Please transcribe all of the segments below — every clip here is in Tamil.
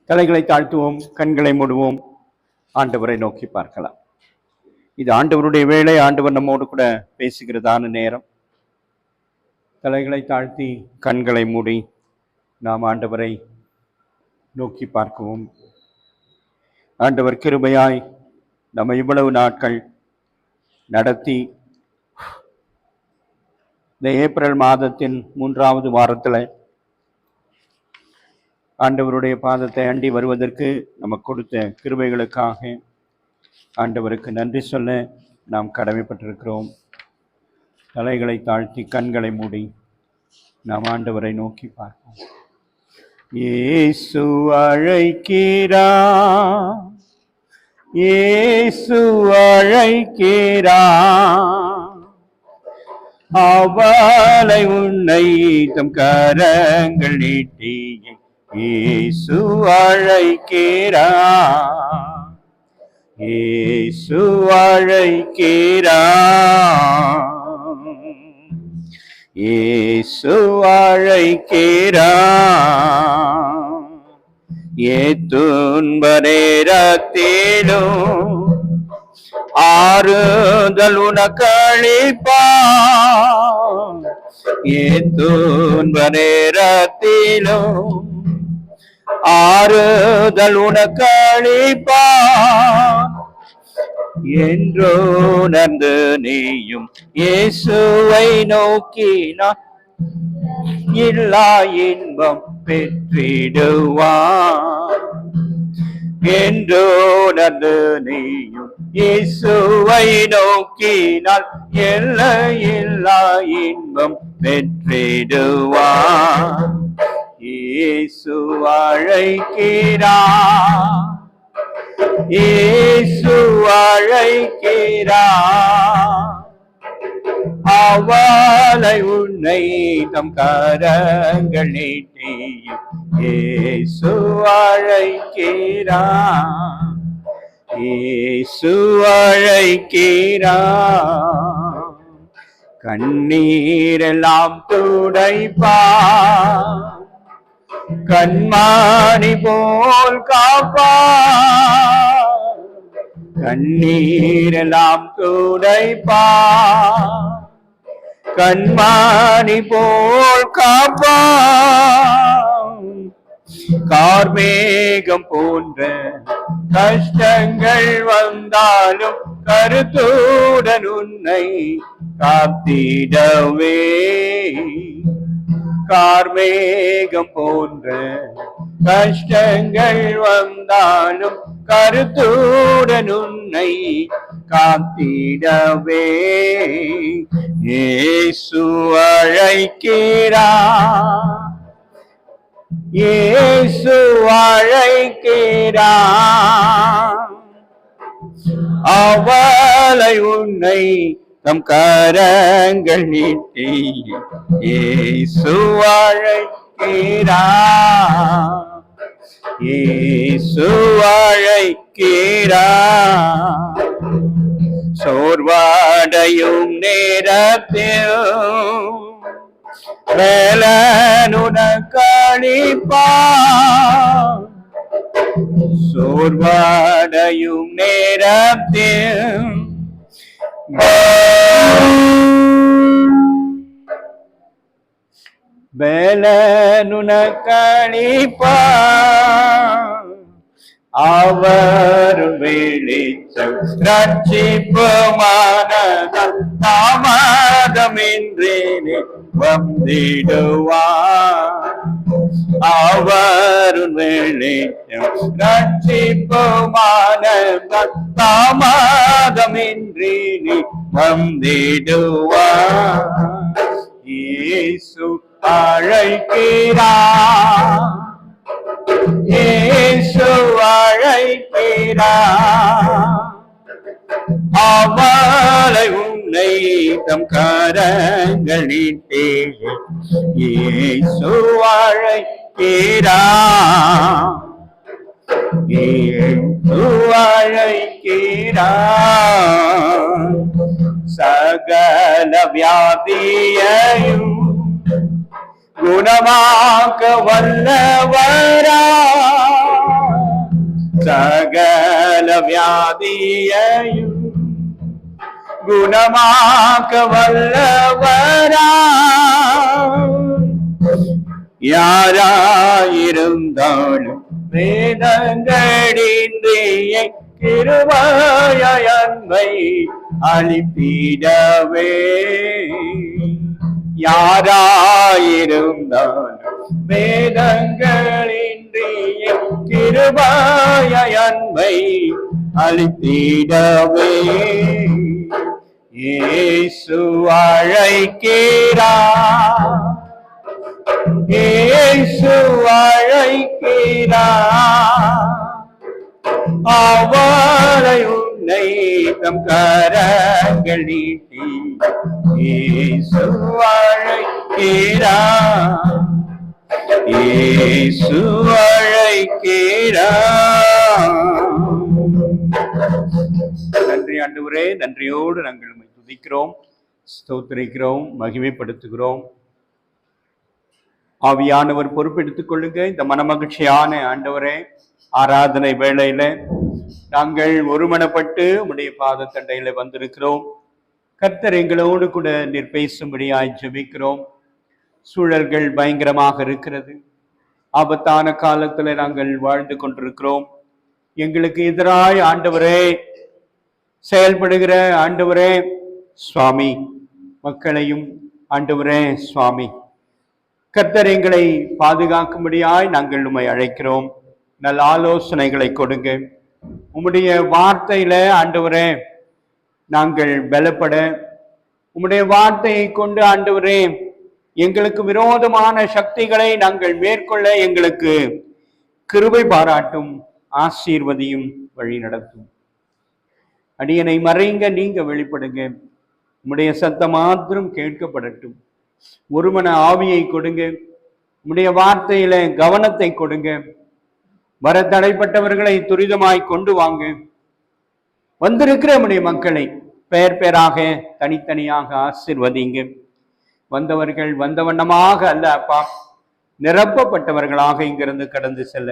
தலைகளை தாழ்த்துவோம், கண்களை மூடுவோம், ஆண்டவரை நோக்கி பார்க்கலாம். இது ஆண்டவருடைய வேலை. ஆண்டவர் நம்மோடு கூட பேசுகிறதான நேரம். தலைகளை தாழ்த்தி கண்களை மூடி நாம் ஆண்டவரை நோக்கி பார்க்கவும். ஆண்டவர் கிருபையாய் நம்ம இவ்வளவு நாட்கள் நடத்தி இந்த ஏப்ரல் மாதத்தின் 3வது வாரத்தில் ஆண்டவருடைய பாதத்தை அண்டி வருவதற்கு நமக்கு கொடுத்த கிருபைகளுக்காக ஆண்டவருக்கு நன்றி சொல்ல நாம் கடமைப்பட்டிருக்கிறோம். தலைகளை தாழ்த்தி கண்களை மூடி நாம் ஆண்டவரை நோக்கி பார்ப்போம். இயேசு அழைக்கிறார், இயேசு அழைக்கிறார், அவளை உன்னை தம் கரங்கள் நீட்டி இயேசு அழைக்கிறார், இயேசு அழைக்கிறார், இயேசு அழைக்கிறார். துன்ப நேரத்திலும் ஆறுதல் உனக்களிப்பார், துன்ப நேரத்திலும் ஆறுதல் உனக்களிப்பார். என்றுணர்ந்து நீயும் இயேசுவை நோக்கினார், இல்லா இன்பம் பெற்றிடுவார். என்றுணர்ந்து நீயும் இயேசுவை நோக்கினால் இல்லா இன்பம் பெற்றிடுவார். இயேசு அழைக்கிறார், இயேசு அழைக்கிறார், அவளை உன்னை தம் கரங்கள் நீட்டி இயேசு அழைக்கிறார், இயேசு அழைக்கிறார். கண்ணீரெல்லாம் துடைப்பார், கண்மாணி போல் காப்பார். கண்ணீரெல்லாம் துடைப்பார், கண்மாணி போல் காப்பார். கார்மேகம் போன்ற கஷ்டங்கள் வந்தாலும் கருத்துடன் உன்னை காத்திடவே. கார்மேகம் போன்ற கஷ்டங்கள் வந்தாலும் கருத்துடன் உன்னை காத்திடவே. இயேசு அழைக்கிறார், இயேசு அழைக்கிறார், அவளை உன்னை தம் கரங்கள் நீட்டி இயேசு அழைக்கிறார், இயேசு அழைக்கிறார். சோர்வடையும் நேரத்தில் உனக்களிப்பார், சோர்வடையும் நேரத்தில் உனக்களிப்பார். அவர் வெளிச்சம் ரட்சிப்புமானதால் தாமதமின்றி வந்திடுவார். அவர் வெளிச்சம் ரட்சிப்புமானதால் தாமதமின்றி வந்திடுவார். இயேசு அழைக்கிறார், இயேசு அழைக்கிறார், அவளை உன்னை தம் கரங்கள் நீட்டி இயேசு அழைக்கிறார், இயேசு அழைக்கிறார். சகல வியாதியையும் குணமாக்க வல்லவரா, சகல வியாதியையும் குணமாக்க வல்லவரா. யாராயிருந்தாலும் வேதங்களின்றே கிருபையாய் அன்பை அளித்திடவே. யாராயிருந்தாலும் வேதங்களின்றே கிருபையாய் அன்பை அளித்திடவே. இயேசு அழைக்கிறார், இயேசு அழைக்கிறார், அவரை உன்னை தம் கரங்கள் நீட்டி இயேசு அழைக்கிறார், இயேசு அழைக்கிறார். நன்றி ஆண்டவரே, நன்றியோடு நாங்கள் உம்மை துதிக்கிறோம், ஸ்தோத்திரிக்கிறோம், மகிமைப்படுத்துகிறோம். ஆவியானவர் பொறுப்பெடுத்துக் கொள்ளுங்க. இந்த மனமகிழ்ச்சியான ஆண்டவரே ஆராதனை வேளையில நாங்கள் ஒருமனப்பட்டு உம்முடைய பாதத்தண்டையில வந்திருக்கிறோம். கர்த்தர் எங்களோடு கூட நீர் பேசும்படியாய் ஜெபிக்கிறோம். சூழல்கள் பயங்கரமாக இருக்கிறது. ஆபத்தான காலத்துல நாங்கள் வாழ்ந்து கொண்டிருக்கிறோம். எங்களுக்கு எதிராய் ஆண்டவரே செயல்படுகிற ஆண்டவரே சுவாமி மக்களையும் ஆண்டவரே சுவாமி கர்த்தர் எங்களை பாதுகாக்கும்படியாய் நாங்கள் உம்மை அழைக்கிறோம். நல்ல ஆலோசனைகளை கொடுங்க. உம்முடைய வார்த்தையில ஆண்டவரே நாங்கள் பலப்பட, உம்முடைய வார்த்தையை கொண்டு ஆண்டவரே எங்களுக்கு விரோதமான சக்திகளை நாங்கள் மேற்கொள்ள எங்களுக்கு கிருபை பாராட்டும், ஆசீர்வதியும், வழி நடத்தும். அடியனை மறைங்க, நீங்க வெளிப்படுங்க. உம்முடைய சத்தம் மாத்திரம் கேட்கப்படட்டும். ஒருமன ஆவியை கொடுங்க. உம்முடைய வார்த்தையில கவனத்தை கொடுங்க. வர தடைப்பட்டவர்களை துரிதமாய் கொண்டு வாங்க. வந்திருக்கிற உம்முடைய மக்களை பெயர் பெயராக தனித்தனியாக ஆசீர்வதிங்க. வந்தவர்கள் வந்த வண்ணமாக அல்ல அப்பா, நிரப்பப்பட்டவர்களாக இங்கிருந்து கடந்து செல்ல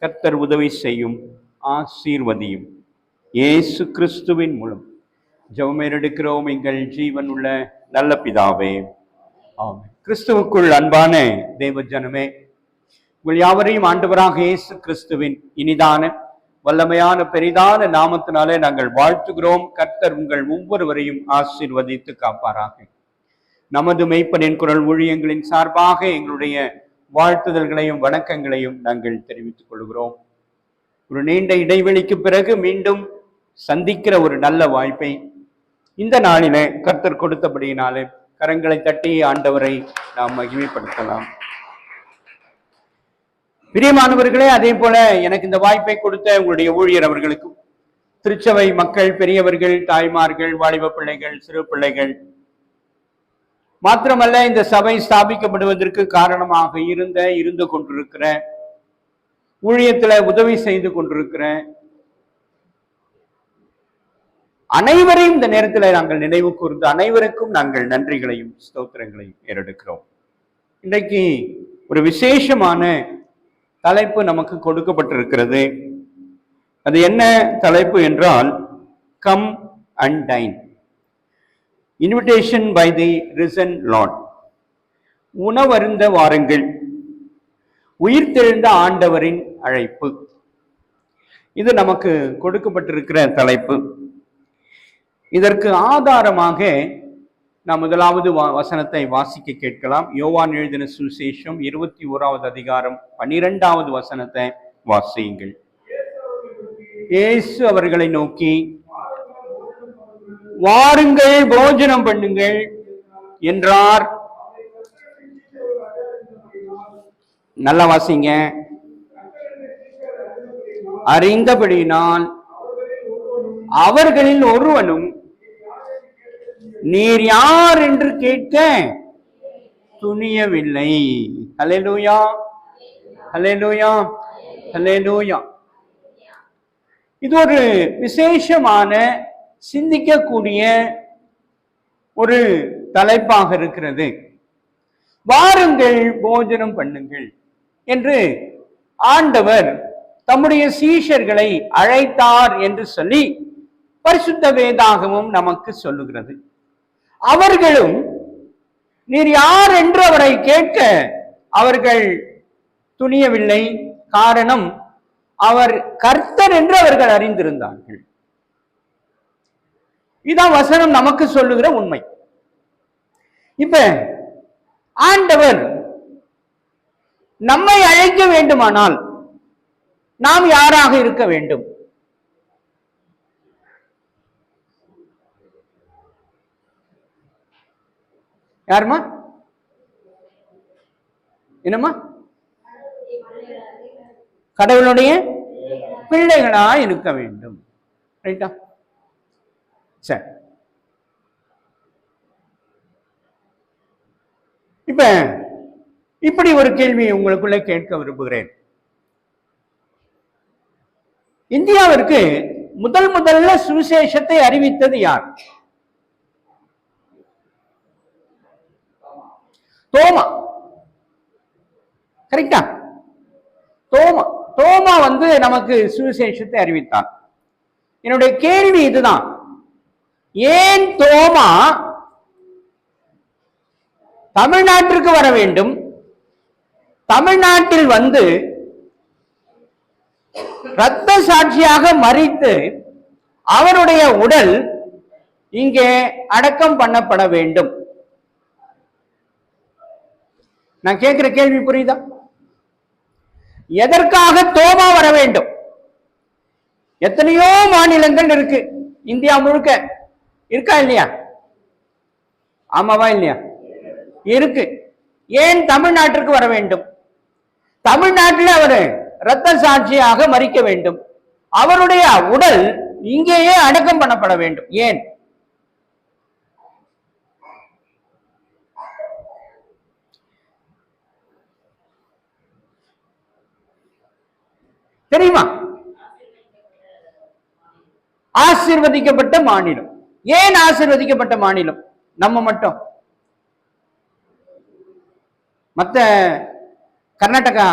கர்த்தர் உதவி செய்யும், ஆசீர்வதியும். இயேசு கிறிஸ்துவின் மூலம் ஜெபமேறெடுக்கிறோம் எங்கள் ஜீவன் உள்ள நல்ல பிதாவே, ஆமென். கிறிஸ்துவுக்குள் அன்பான தேவ ஜனமே, உங்கள் யாவரையும் ஆண்டவராக இயேசு கிறிஸ்துவின் இனிதான வல்லமையான பெரிதான நாமத்தினாலே நாங்கள் வாழ்த்துகிறோம். கர்த்தர் உங்கள் ஒவ்வொருவரையும் ஆசீர்வதித்து காப்பாராக. நமது மெய்ப்பனின் குரல் ஊழியங்களின் சார்பாக எங்களுடைய வாழ்த்துதல்களையும் வணக்கங்களையும் நாங்கள் தெரிவித்துக் கொள்கிறோம். ஒரு நீண்ட இடைவெளிக்கு பிறகு மீண்டும் சந்திக்கிற ஒரு நல்ல வாய்ப்பை இந்த நாளிலே கர்த்தர் கொடுத்தபடியினாலே கரங்களை தட்டி ஆண்டவரை நாம் மகிமைப்படுத்தலாம். பிரியமானவர்களே, அதே போல எனக்கு இந்த வாய்ப்பை கொடுத்த உங்களுடைய ஊழியர் அவர்களுக்கும், திருச்சபை மக்கள், பெரியவர்கள், தாய்மார்கள், வாலிப பிள்ளைகள், சிறு பிள்ளைகள், மாத்திரமல்ல இந்த சபை ஸ்தாபிக்கப்படுவதற்கு காரணமாக இருந்து கொண்டிருக்கிற, ஊழியத்துல உதவி செய்து கொண்டிருக்கிற அனைவரையும் இந்த நேரத்தில் நாங்கள் நினைவு கூர்ந்து அனைவருக்கும் நாங்கள் நன்றிகளையும் ஸ்தோத்திரங்களையும் ஏறெடுக்கிறோம். இன்றைக்கு ஒரு விசேஷமான தலைப்பு நமக்கு கொடுக்கப்பட்டிருக்கிறது. அது என்ன தலைப்பு என்றால், come and dine, invitation by the risen Lord. உணவருந்த வாருங்கள், உயிர்த்தெழுந்த ஆண்டவரின் அழைப்பு. இது நமக்கு கொடுக்கப்பட்டிருக்கிற தலைப்பு. இதற்கு ஆதாரமாக நாம் முதலாவது வசனத்தை வாசிக்க கேட்கலாம். யோவான் எழுதின சுவிசேஷம் 21வது அதிகாரம் 12வது வசனத்தை வாசியுங்கள். இயேசு அவர்களை நோக்கி, வாருங்கள் போஜனம் பண்ணுங்கள் என்றார். நல்லா வாசிங்க. அறிந்தபடியினால் அவர்களில் ஒருவனும் நீர் யார் என்று கேட்க துணியவில்லை. ஹல்லேலூயா, ஹல்லேலூயா, ஹல்லேலூயா. இது ஒரு விசேஷமான சிந்திக்கக்கூடிய ஒரு தலைப்பாக இருக்கிறது. வாருங்கள் போஜனம் பண்ணுங்கள் என்று ஆண்டவர் தம்முடைய சீஷர்களை அழைத்தார் என்று சொல்லி பரிசுத்த வேதாகமும் நமக்கு சொல்லுகிறது. அவர்களும் நீர் யார் என்று அவரை கேட்க அவர்கள் துணியவில்லை. காரணம், அவர் கர்த்தர் என்று அவர்கள் அறிந்திருந்தார்கள். இதான் வசனம் நமக்கு சொல்லுகிற உண்மை. இப்ப ஆண்டவர் நம்மை அழைக்க வேண்டுமானால் நாம் யாராக இருக்க வேண்டும்? யாருமா? என்னம்மா? கடவுளுடைய பிள்ளைகளா இருக்க வேண்டும். ரைட்டா? சரி. இப்ப இப்படி ஒரு கேள்வி உங்களுக்குள்ள கேட்க விரும்புகிறேன். இந்தியாவிற்கு முதல்ல சுவிசேஷத்தை அறிவித்தது யார்? தோமா. கரெக்டா? தோமா நமக்கு சுவிசேஷத்தை அறிவித்தார். என்னுடைய கேள்வி இதுதான், ஏன் தோமா தமிழ்நாட்டிற்கு வர வேண்டும்? தமிழ்நாட்டில் இரத்த சாட்சியாக மரித்து அவருடைய உடல் இங்கே அடக்கம் பண்ணப்பட வேண்டும். நான் கேட்கிற கேள்வி புரியுதா? எதற்காக தோமா வர வேண்டும்? எத்தனையோ மாநிலங்கள் இருக்கு இந்தியா முழுக்க, இருக்கா இல்லையா? ஆமாவா இல்லையா? இருக்கு. ஏன் தமிழ்நாட்டிற்கு வர வேண்டும்? தமிழ்நாட்டில் அவர் இரத்த சாட்சியாக மரிக்க வேண்டும், அவருடைய உடல் இங்கேயே அடக்கம் பண்ணப்பட வேண்டும். ஏன்? தெரியுமா? ஆசீர்வதிக்கப்பட்ட மாநிலம். ஏன் ஆசீர்வதிக்கப்பட்ட மாநிலம்? நம்ம மட்டும். மத்த கர்நாடகா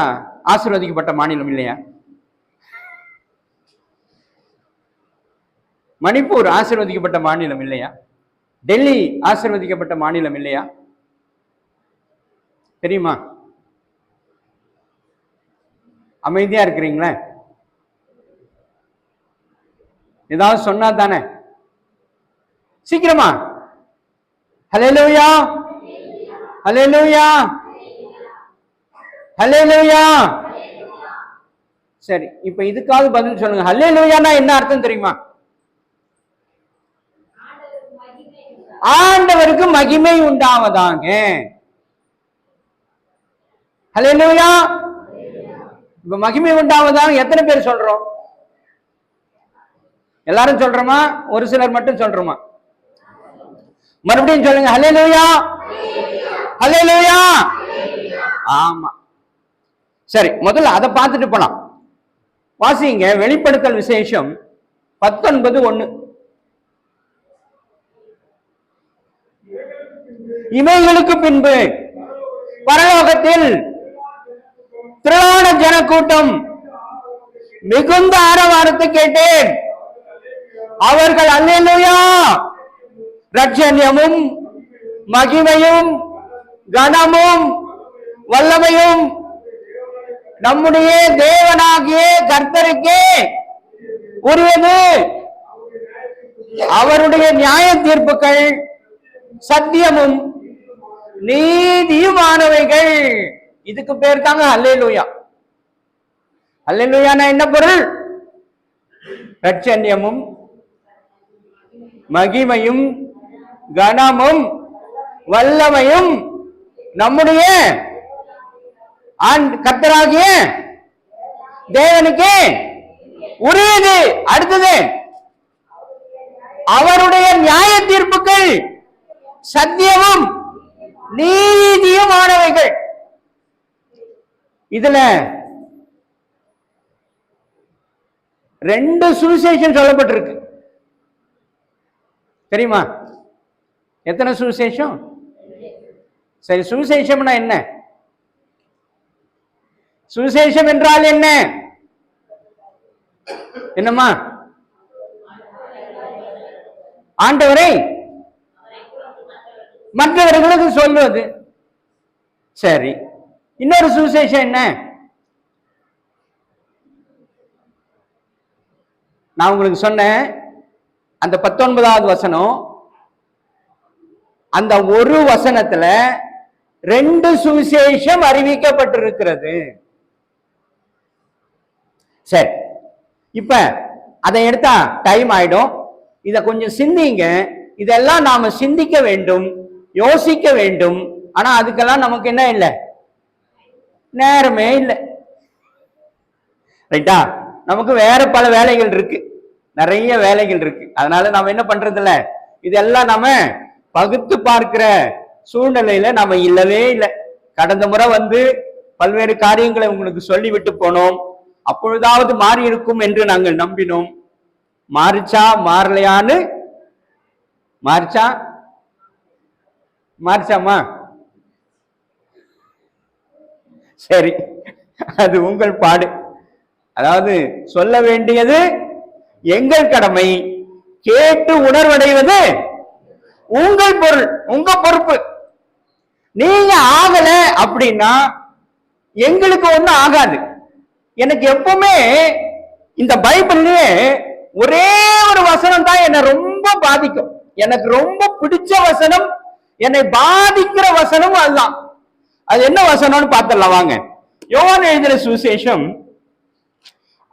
ஆசீர்வதிக்கப்பட்ட மாநிலம் இல்லையா? மணிப்பூர் ஆசீர்வதிக்கப்பட்ட மாநிலம் இல்லையா? டெல்லி ஆசீர்வதிக்கப்பட்ட மாநிலம் இல்லையா? தெரியுமா? அமைதியா இருக்கிறீங்களா? ஏதாவது சொன்னா தானே. சீக்கிரமா. ஹல்லேலூயா, ஹல்லேலூயா, ஹல்லேலூயா. சரி, இப்ப இதுக்காவது பதில் சொல்லுங்க. ஹல்லேலூயானா என்ன அர்த்தம் தெரியுமா? ஆண்டவருக்கு மகிமை உண்டாவதாக. ஹல்லேலூயா. இப்ப மகிமை உண்டாவதாக எத்தனை பேர் சொல்றோம்? எல்லாரும் சொல்றோமா? ஒரு சிலர் மட்டும் சொல்றோமா? மறுபடியும் சொல்லுங்க. ஹல்லேலூயா, ஹல்லேலூயா. ஆமா. சரி, முதல்ல அதை பார்த்துட்டு போலாம். வாசிங்க வெளிப்படுத்தல் விசேஷம் 19:1. இவைகளுக்கு பின்பு பரலோகத்தில் திரளான ஜனக்கூட்டம் மிகுந்த ஆரவாரத்தை கேட்டேன். அவர்கள் அல்லேலூயா, ரட்சண்யமும் மகிமையும் கனமும் வல்லமையும் நம்முடைய தேவனாகிய கர்த்தருக்கே உரியது. அவருடைய நியாய தீர்ப்புகள் சத்தியமும் நீதியுமானவைகள். இதுக்கு பேர் தாங்க அல்லேலூயா. அல்லேலூயானா என்ன பொருள்? ரட்சண்யமும் மகிமையும் கனமும் வல்லமையும் நம்முடைய கர்த்தராகிய தேவனுக்கு உரியது. அடுத்தது, அவருடைய நியாய தீர்ப்புகள் சத்தியமும் நீதியுமானவைகள். இதுல 2 சுவிசேஷம் சொல்லப்பட்டிருக்கு. தெரியுமா? எத்தனை சுவிசேஷம்? சரி, சுவிசேஷம்னா என்ன? சுவிசேஷம் என்றால் என்ன? என்னம்மா? ஆண்டவரை மற்றவர்களுக்கு சொல்வது. சரி, இன்னொரு சுவிசேஷம் என்ன? நான் உங்களுக்கு சொன்னேன், அந்த 19வது வசனம், அந்த ஒரு வசனத்துல 2 சுவிசேஷம் அறிவிக்கப்பட்டிருக்கிறது. சரி, இப்ப அதை எடுத்தா டைம் ஆயிடும். இத கொஞ்சம் சிந்திங்க. இதெல்லாம் நாம சிந்திக்க வேண்டும், யோசிக்க வேண்டும். ஆனா அதுக்கெல்லாம் நமக்கு என்ன இல்லை? நேரமே இல்லை. ரைட்டா? நமக்கு வேற பல வேலைகள் இருக்கு, நிறைய வேலைகள் இருக்கு. அதனால நாம என்ன பண்றது இல்ல, இதெல்லாம் நாம பகுத்து பார்க்கிற சூழ்நிலையில நாம இல்லவே இல்லை. கடந்த முறை பல்வேறு காரியங்களை உங்களுக்கு சொல்லிவிட்டு போனோம். அப்பொழுதாவது மாறி இருக்கும் என்று நாங்கள் நம்பினோம். மாறிச்சா மாறலையான்னு? மாறிச்சாமா? சரி, அது உங்கள் பாடு. அதாவது சொல்ல வேண்டியது எங்கள் கடமை, கேட்டு உணர்வடைவது உங்கள் பொருள், உங்க பொறுப்பு. நீங்க ஆகல அப்படின்னா எங்களுக்கு ஒண்ணும் ஆகாது. எனக்கு எப்பவுமே இந்த பைபிள்லயே ஒரே ஒரு வசனம் தான் என்னை ரொம்ப பாதிக்கும். எனக்கு ரொம்ப பிடிச்ச வசனம், என்னை பாதிக்கிற வசனம் அதுதான். அது என்ன வசனம்னு பார்த்துடலாம் வாங்க. யோவான் எழுதின சுவிசேஷம்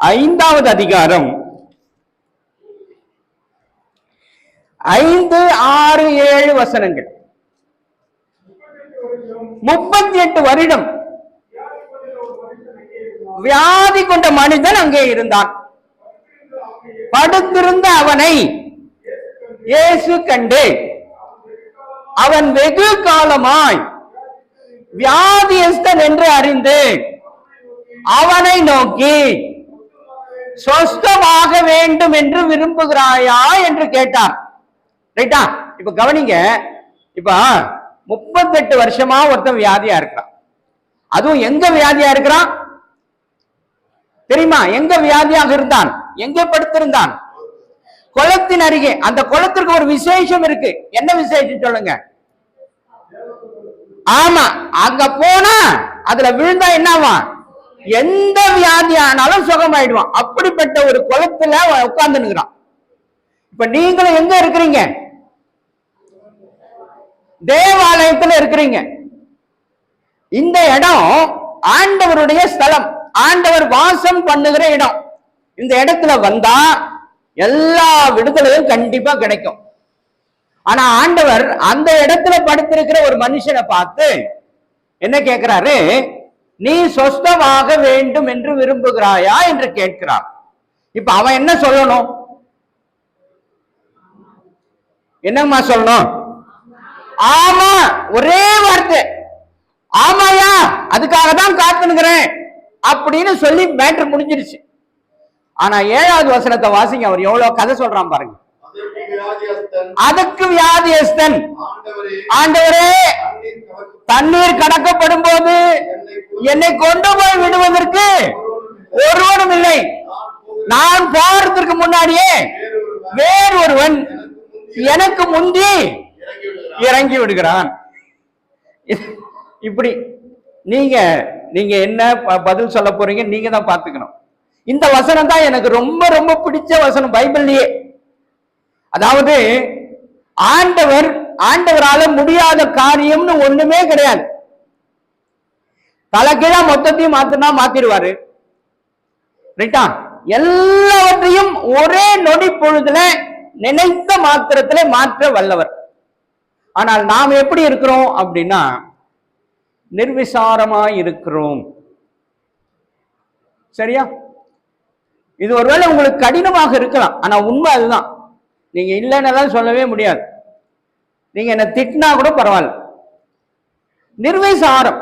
5வது அதிகாரம் 5, 6, 7 வசனங்கள். 38 வருடம் வியாதி கொண்ட மனிதன் அங்கே இருந்தான். படுத்திருந்த அவனை இயேசு கண்டு, அவன் வெகு காலமாய் வியாதியஸ்தன் என்று அறிந்து அவனை நோக்கி, சொஸ்தமாக வேண்டும் என்று விரும்புகிறாயா என்று கேட்டார். ரைட்டா? இப்ப கவனிங்க. இப்ப 38 வருஷமா ஒருத்தன் வியாதியா இருக்கிறான். அதுவும் எங்க வியாதியா இருக்கிறான் தெரியுமா? எங்க வியாதியாக இருந்தான்? எங்கே படுத்திருந்தான்? குளத்தின் அருகே. அந்த குளத்திற்கு ஒரு விசேஷம் இருக்கு. என்ன விசேஷம் சொல்லுங்க? ஆமா, அங்க போனா அதுல விழுந்தா என்னவா? எந்த வியாதி ஆனாலும் சுகமாயிடுவான். அப்படிப்பட்ட ஒரு குளத்துல உட்கார்ந்து நிற்கிறான். இப்ப நீங்களும் எங்க இருக்கிறீங்க? தேவாலயத்துல இருக்கிறீங்க. இந்த இடம் ஆண்டவருடைய ஸ்தலம், ஆண்டவர் வாசம் பண்ணுகிற இடம். இந்த இடத்துல வந்தா எல்லா விடுதலையும் கண்டிப்பா கிடைக்கும். ஆனா ஆண்டவர் அந்த இடத்துல படுத்திருக்கிற ஒரு மனுஷனை பார்த்து என்ன கேட்கிறாரு? நீ சொஸ்தமாக வேண்டும் என்று விரும்புகிறாயா என்று கேட்கிறார். இப்ப அவன் என்ன சொல்லணும்? என்னம்மா சொல்லணும்? ஆமா, ஒரே வார்த்தை, ஆமாயா, அதுக்காக தான் காத்துனுக்கிறேன் அப்படின்னு சொல்லி மேட்டர் முடிஞ்சிருச்சு. ஆனா 7வது வசனத்தை வாசிங்க. அவர் எவ்வளவு கதை சொல்றான் பாருங்க. அதுக்கு வியாதியஸ்தன், ஆண்டவரே, தண்ணீர் கடக்கப்படும் போது என்னை கொண்டு போய் விடுவதற்கு ஒருவனும் இல்லை. நான் போறதுக்கு முன்னாடியே வேறு ஒருவன் எனக்கு முந்தி இறங்கி விடுகிறான். இப்படி நீங்க என்ன பதில் சொல்ல போறீங்க? நீங்க தான் பாத்துக்கணும். இந்த வசனம் தான் எனக்கு ரொம்ப ரொம்ப பிடிச்ச வசனம் பைபிள்லயே. அதாவது ஆண்டவரால முடியாத காரியம்னு ஒண்ணுமே கிடையாது. தலைகீழா மொத்தத்தையும் மாத்தினா மாத்திடுவாரு. ரைட்டா? எல்லாவற்றையும் ஒரே நொடி பொழுதுல நினைத்த மாத்திரத்துல மாற்ற வல்லவர். ஆனால் நாம் எப்படி இருக்கிறோம் அப்படின்னா நிர்விசாரமாய் இருக்கிறோம். சரியா? இது ஒருவேளை உங்களுக்கு கடினமாக இருக்கலாம். ஆனா உண்மை அதுதான். நீங்க இல்லைன்னு சொல்லவே முடியாது. நீங்க என்ன திட்டினா கூட பரவாயில்ல. நிர்விசாரம்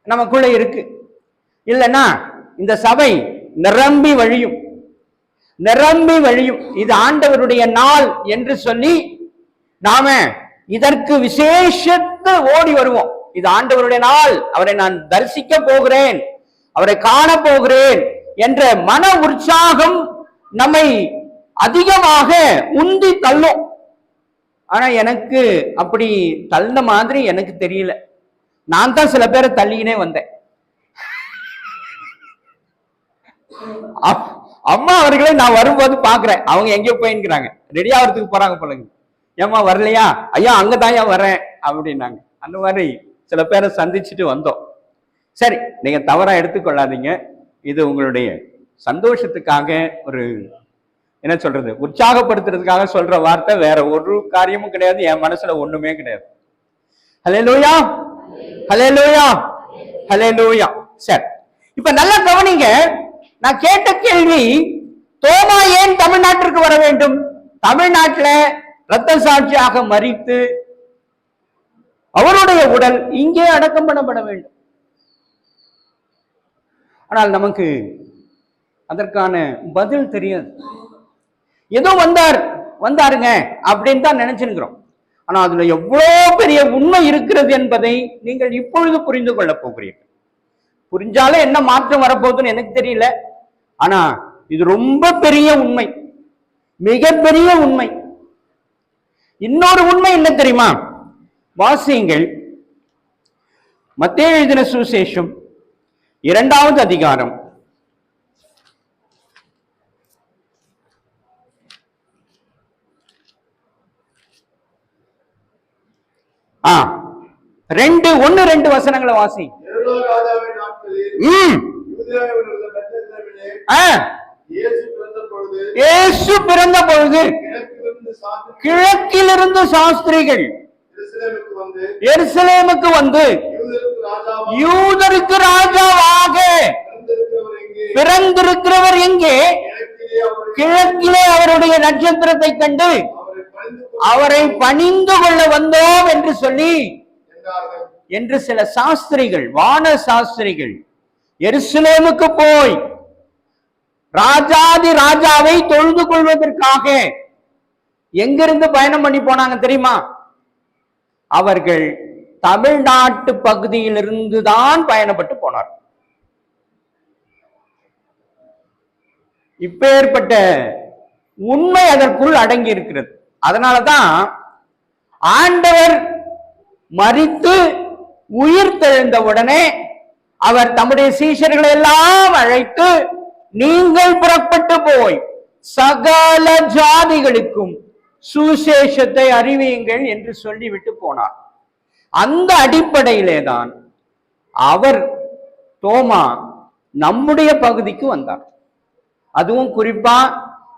நமக்குள்ள இருக்கு. இல்லைன்னா இந்த சபை நிரம்பி வழியும், நிரம்பி வழியும். இது ஆண்டவருடைய நாள் என்று சொல்லி நாம இதற்கு விசேஷத்து ஓடி வருவோம். இது ஆண்டவருடைய நாள், அவரை நான் தரிசிக்க போகிறேன், அவரை காண போகிறேன் என்ற மன உற்சாகம் நம்மை அதிகமாக உந்தி தள்ளும். ஆனா எனக்கு அப்படி தள்ள மாதிரி எனக்கு தெரியல. நான் தான் சில பேரை தள்ளிக்கினே வந்தேன். அம்மா அவர்களை நான் வரும்போது பாக்குறேன், அவங்க எங்கேயோ போயின்னுக்கிறாங்க, ரெடி ஆகிறதுக்கு போறாங்க போலங்க. ஏமா வரலையா? ஐயா அங்கதான் ஏன் வரேன் அப்படின்னாங்க. அந்த மாதிரி சில பேரை சந்திச்சுட்டு வந்தோம். சரி, நீங்க தவறா எடுத்துக்கொள்ளாதீங்க. இது உங்களுடைய சந்தோஷத்துக்காக, ஒரு என்ன சொல்றது, உற்சாகப்படுத்துறதுக்காக சொல்ற வார்த்தை, வேற ஒரு காரியமும் கிடையாது. என் மனசுல ஒண்ணுமே கிடையாது. ஹல்லேலூயா, ஹல்லேலூயா, ஹல்லேலூயா. சரி, இப்ப நல்லா கவனிங்க. நான் கேட்ட கேள்வி, தோமா ஏன் தமிழ்நாட்டிற்கு வர வேண்டும்? தமிழ்நாட்டில் இரத்த சாட்சியாக மரித்து அவருடைய உடல் இங்கே அடக்கம் பண்ணப்பட வேண்டும். ஆனால் நமக்கு அதற்கான பதில் தெரியாது. ஏதோ வந்தாருங்க அப்படின்னு தான் நினைச்சிருக்கிறோம். ஆனா அதுல எவ்வளவு பெரிய உண்மை இருக்கிறது என்பதை நீங்கள் இப்பொழுது புரிந்து கொள்ள போகிறீர்கள். புரிஞ்சாலே என்ன மாற்றம் வரப்போகுதுன்னு எனக்கு தெரியல. ஆனா இது ரொம்ப பெரிய உண்மை, மிகப்பெரிய உண்மை. இன்னொரு உண்மை என்ன தெரியுமா? வாசியுங்கள், மத்தேயு எழுதின சுவிசேஷம் 2வது அதிகாரம் 1-2 வசனங்களை வாசி. இயேசு பிறந்த பொழுது கிழக்கிலிருந்து சாஸ்திரிகள் எருசலேமுக்கு வந்து யூதருக்கு ராஜாவாக பிறந்திருக்கிறவர் எங்கே? கிழக்கிலே அவருடைய நட்சத்திரத்தை கண்டு அவரை பணிந்து கொள்ள வந்தோம் என்று சொல்லி என்று சில சாஸ்திரிகள், வான சாஸ்திரிகள் எருசலேமுக்கு போய் ராஜாதி ராஜாவை தொழுது கொள்வதற்காக எங்கிருந்து பயணம் பண்ணி போனாங்க தெரியுமா? அவர்கள் தமிழ்நாட்டு பகுதியிலிருந்து தான் பயணப்பட்டு போனார். இப்பேற்பட்ட உண்மை அதற்குள் அடங்கி இருக்கிறது. அதனாலதான் ஆண்டவர் மரித்து உயிர் தெழுந்த உடனே அவர் தம்முடைய சீஷர்களை எல்லாம் அழைத்து, நீங்கள் புறப்பட்டு போய் சகல ஜாதிகளுக்கும் சுசேஷத்தை அறிவியுங்கள் என்று சொல்லிவிட்டு போனார். அந்த அடிப்படையிலே தான் அவர், தோமா, நம்முடைய பகுதிக்கு வந்தார். அதுவும் குறிப்பா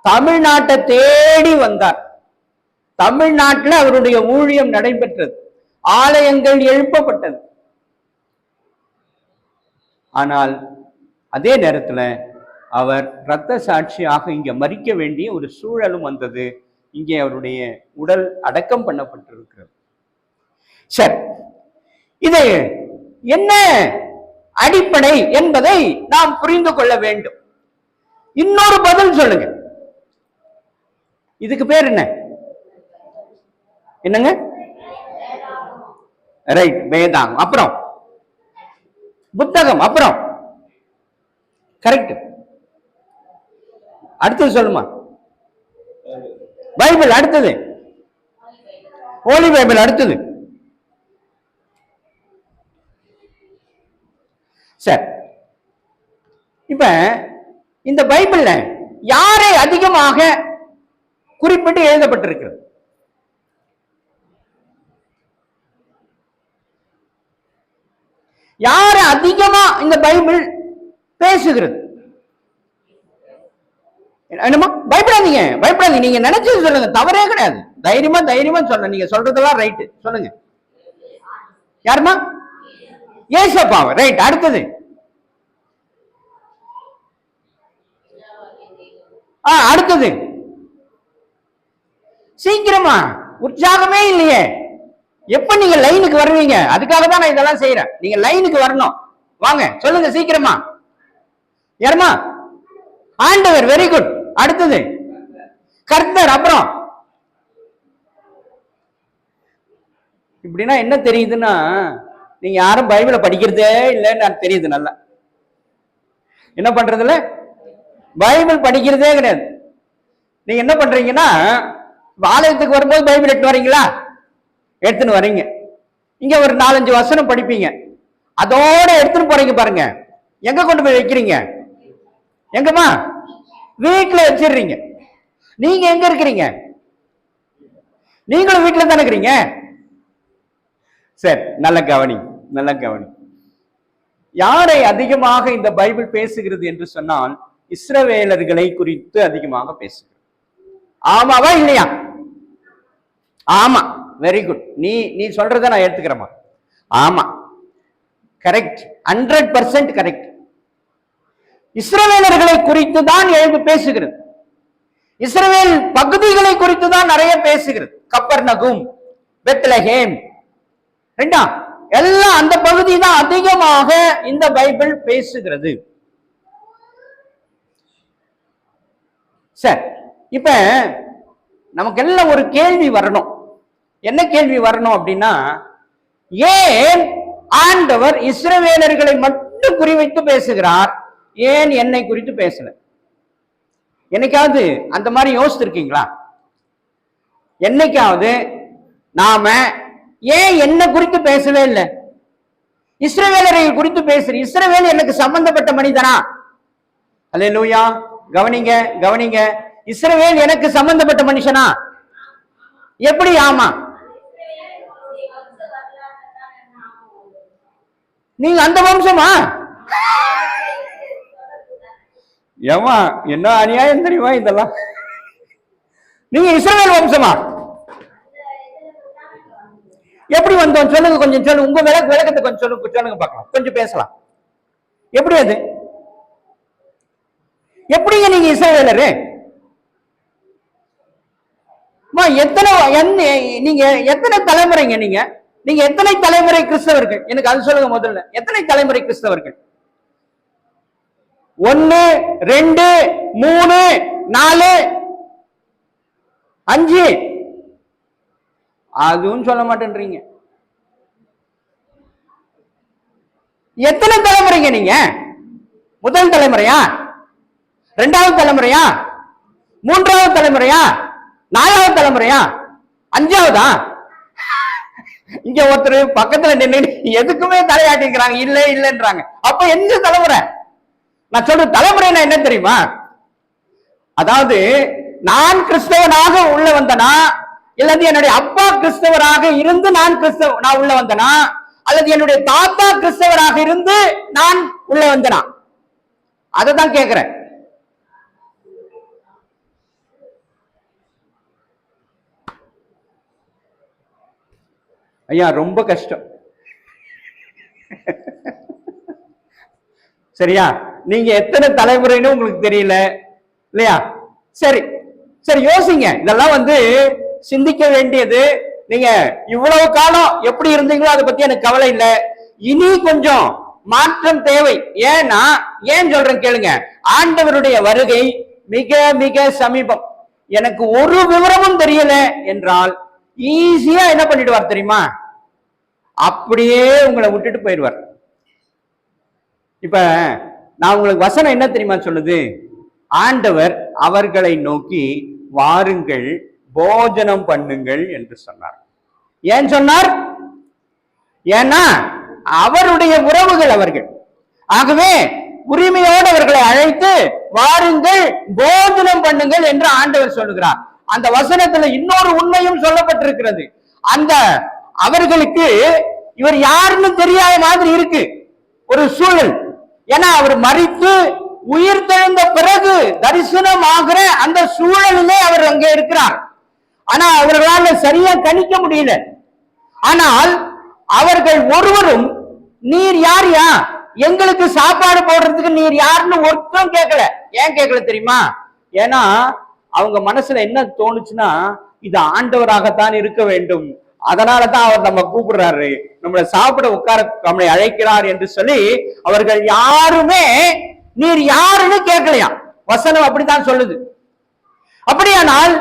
தமிழ்நாட்டை தேடி வந்தார். தமிழ்நாட்டில் அவருடைய ஊழியம் நடைபெற்றது, ஆலயங்கள் எழுப்பப்பட்டது. ஆனால் அதே நேரத்தில் அவர் இரத்த சாட்சியாக இங்க மரிக்க வேண்டிய ஒரு சூழலும் வந்தது. இங்கே அவருடைய உடல் அடக்கம் பண்ணப்பட்டிருக்கிறது. சரி, இது என்ன அடிப்படை என்பதை நாம் புரிந்து கொள்ள வேண்டும். இன்னொரு பதில் சொல்லுங்க, இதுக்கு பேர் என்ன? என்னங்க? ரைட், வேதாகம். அப்புறம் புத்தகம். அப்புறம் கரெக்ட். அடுத்தது சொல்லுமா? பைபிள். அடுத்தது ஹோலி பைபிள். அடுத்தது சரி. இப்ப இந்த பைபிள்ல யாரை அதிகமாக குறிப்பிட்டு எழுதப்பட்டிருக்கிறது? யாரை அதிகமா இந்த பைபிள் பேசுகிறது? என்னமா? பயப்படாதீங்க, பயப்படாதீங்க. நீங்க நினைச்சது சொல்லுங்க, தவறே கிடையாது. தைரியமா சொல்ல. நீங்க சொல்றதெல்லாம் ரைட்டு. சொல்லுங்க. யாருமா? ஏசப்பாவ. ரைட். அடுத்தது அடுத்தது சீக்கிரமா. உற்சாகமே இல்லையே. எப்ப நீங்க லைனுக்கு வருவீங்க? அதுக்காக தான் நான் இதெல்லாம் செய்யறேன். நீங்க லைனுக்கு வரணும். வாங்க, சொல்லுங்க சீக்கிரமா. யாருமா? ஆண்டவர். Very good. அடுத்தது கர்த்தர். அப்புறம் இப்படின்னா என்ன தெரியுதுன்னா, நீங்க யாரும் பைபிளை படிக்கிறதே இல்லைன்னு தெரியுது. நல்லா என்ன பண்றதுல பைபிள் படிக்கிறதே கிடையாது. நீங்க என்ன பண்றீங்கன்னா, ஆலயத்துக்கு வரும்போது பைபிள் எடுத்து வரீங்களா? எடுத்துன்னு வரீங்க. இங்க ஒரு 4-5 வசனம் படிப்பீங்க, அதோட எடுத்துன்னு போறீங்க பாருங்க. எங்க கொண்டு போய் வைக்கிறீங்க? எங்கம்மா? வீட்டுல வச்சிடுறீங்க. நீங்க எங்க இருக்கிறீங்க? நீங்களும் வீட்டுல தானே இருக்கிறீங்க. சரி, நல்ல கவனி, நல்ல கவனி. யாரை அதிகமாக இந்த பைபிள் பேசுகிறது என்று சொன்னால், இஸ்ரவேலர்களை குறித்து அதிகமாக பேசுகிறது. ஆமாவா இல்லையா? ஆமா, வெரி குட். நீ சொல்றத நான் எடுத்துக்கிறேமா. ஆமா, கரெக்ட், 100% கரெக்ட். இஸ்ரவேலர்களை குறித்து தான் எழுதி பேசுகிறது. இஸ்ரவேல் பகுதிகளை குறித்து தான் நிறைய பேசுகிறது. கப்பர்நகும், பெத்லஹேம், எல்லாம் அந்த பகுதி தான் அதிகமாக இந்த பைபிள் பேசுகிறது. சரி, இப்ப நமக்கு எல்லாம் ஒரு கேள்வி வரணும். என்ன கேள்வி வரணும் அப்படின்னா, ஏன் ஆண்டவர் இஸ்ரவேலர்களை மட்டும் குறிவைத்து பேசுகிறார், ஏன் என்னை குறித்து பேசல? என்னைக்காவது அந்த மாதிரி யோசிச்சிருக்கீங்களா? என்னைக்காவது நாம ஏன் என்ன குறித்து பேசவே இல்லை? இஸ்ரவேலரை குறித்து பேசுற, இஸ்ரவேல் எனக்கு சம்பந்தப்பட்ட மனிதனா? அல்லேலூயா. கவனிங்க, கவனிங்க. இஸ்ரவேல் எனக்கு சம்பந்தப்பட்ட மனுஷனா? எப்படி? ஆமா. நீங்க அந்த வம்சமா? ஏமா, என்ன அநியாயம் தெரியுமா இதெல்லாம்? நீங்க இஸ்ரவேல் வம்சமா? எப்படி வந்தோம் சொல்லுங்க, கொஞ்சம் சொல்லுங்க. உங்க விளக்கத்தை கொஞ்சம் சொல்லுங்க பார்க்கலாம், கொஞ்சம் பேசலாம். எப்படி அது? எப்படிங்க நீங்க இஸ்ரவேலரு? நீங்க எத்தனை தலைமுறைங்க? நீங்க எத்தனை தலைமுறை கிறிஸ்தவர்கள்? எனக்கு அது சொல்லுங்க முதல்ல. எத்தனை தலைமுறை கிறிஸ்தவர்கள்? 1, 2, 3, 4, 5? அதுவும் சொல்ல மாட்டேன்றீங்க. எத்தனை தலைமுறைங்க நீங்க? முதல் தலைமுறையா? 2வது தலைமுறையா? 3வது தலைமுறையா? 4வது தலைமுறையா? 5வதா? இங்க ஒருத்தர் பக்கத்துல நின்று எதுக்குமே தலையாட்டிக்கிறாங்க, இல்ல இல்லன்றாங்க. அப்ப எந்த தலைமுறை? நான் சொல்ற தலைமுறைனா என்ன தெரியுமா? அதாவது நான் கிறிஸ்தவனாக உள்ள வந்தனா, இல்லது என்னுடைய அப்பா கிறிஸ்தவராக இருந்து நான் உள்ள வந்தனா, அல்லது என்னுடைய தாத்தா கிறிஸ்தவராக இருந்து நான் உள்ள வந்தனா? அததான் கேக்குறேன். ஐயா, ரொம்ப கஷ்டம். சரியா? நீங்க எத்தனை தலைமுறைன்னு உங்களுக்கு தெரியல இல்லையா? சரி சரி, யோசிங்க. இதெல்லாம் சிந்திக்க வேண்டியது. நீங்க இவ்வளவு காலம் எப்படி இருந்தீங்களோ அதை பத்தி எனக்கு கவலை இல்லை. இனி கொஞ்சம் மாற்றம் தேவை. ஏன் சொல்றேன் கேளுங்க. ஆண்டவருடைய வருகை மிக மிக சமீபம். எனக்கு ஒரு விவரமும் தெரியல என்றால் ஈஸியா என்ன பண்ணிடுவார் தெரியுமா? அப்படியே உங்களை விட்டுட்டு போயிடுவார். இப்ப நான் உங்களுக்கு வசனம் என்ன தெரியுமா சொல்லுது? ஆண்டவர் அவர்களை நோக்கி வாருங்கள், போஜனம் பண்ணுங்கள் என்று சொன்னார். ஏன் சொன்னார்? ஏன்னா அவருடைய உறவுகள் அவர்கள். ஆகவே உரிமையோடு அவர்களை அழைத்து வாருங்கள், போஜனம் பண்ணுங்கள் என்று ஆண்டவர் சொல்லுகிறார். அந்த வசனத்துல இன்னொரு உண்மையும் சொல்லப்பட்டிருக்கிறது. அந்த அவர்களுக்கு இவர் யாருன்னு தெரியாத மாதிரி இருக்கு ஒரு சூழல். ஏன்னா அவர் மரித்து உயிர் தெழுந்த பிறகு தரிசனம் ஆகிற அந்த சூழலிலே அவர் அங்கே இருக்கிறார். ஆனா அவர்களால் சரியா கணிக்க முடியல. ஆனால் அவர்கள் ஒருவரும் நீர் யாரியா, எங்களுக்கு சாப்பாடு போடுறதுக்கு நீர் யாருன்னு ஒருத்தரும் கேட்கல. ஏன் கேட்கல தெரியுமா? ஏன்னா அவங்க மனசுல என்ன தோணுச்சுன்னா, இது ஆண்டவராகத்தான் இருக்க வேண்டும், அதனாலதான் அவர் நம்ம கூப்பிடுறாரு, நம்மளை சாப்பிட உட்கார நம்மளை அழைக்கிறார் என்று சொல்லி அவர்கள் யாருமே நீர் யாருன்னு கேட்கலையா. வசனம் அப்படித்தான் சொல்லுது. அப்படியானால்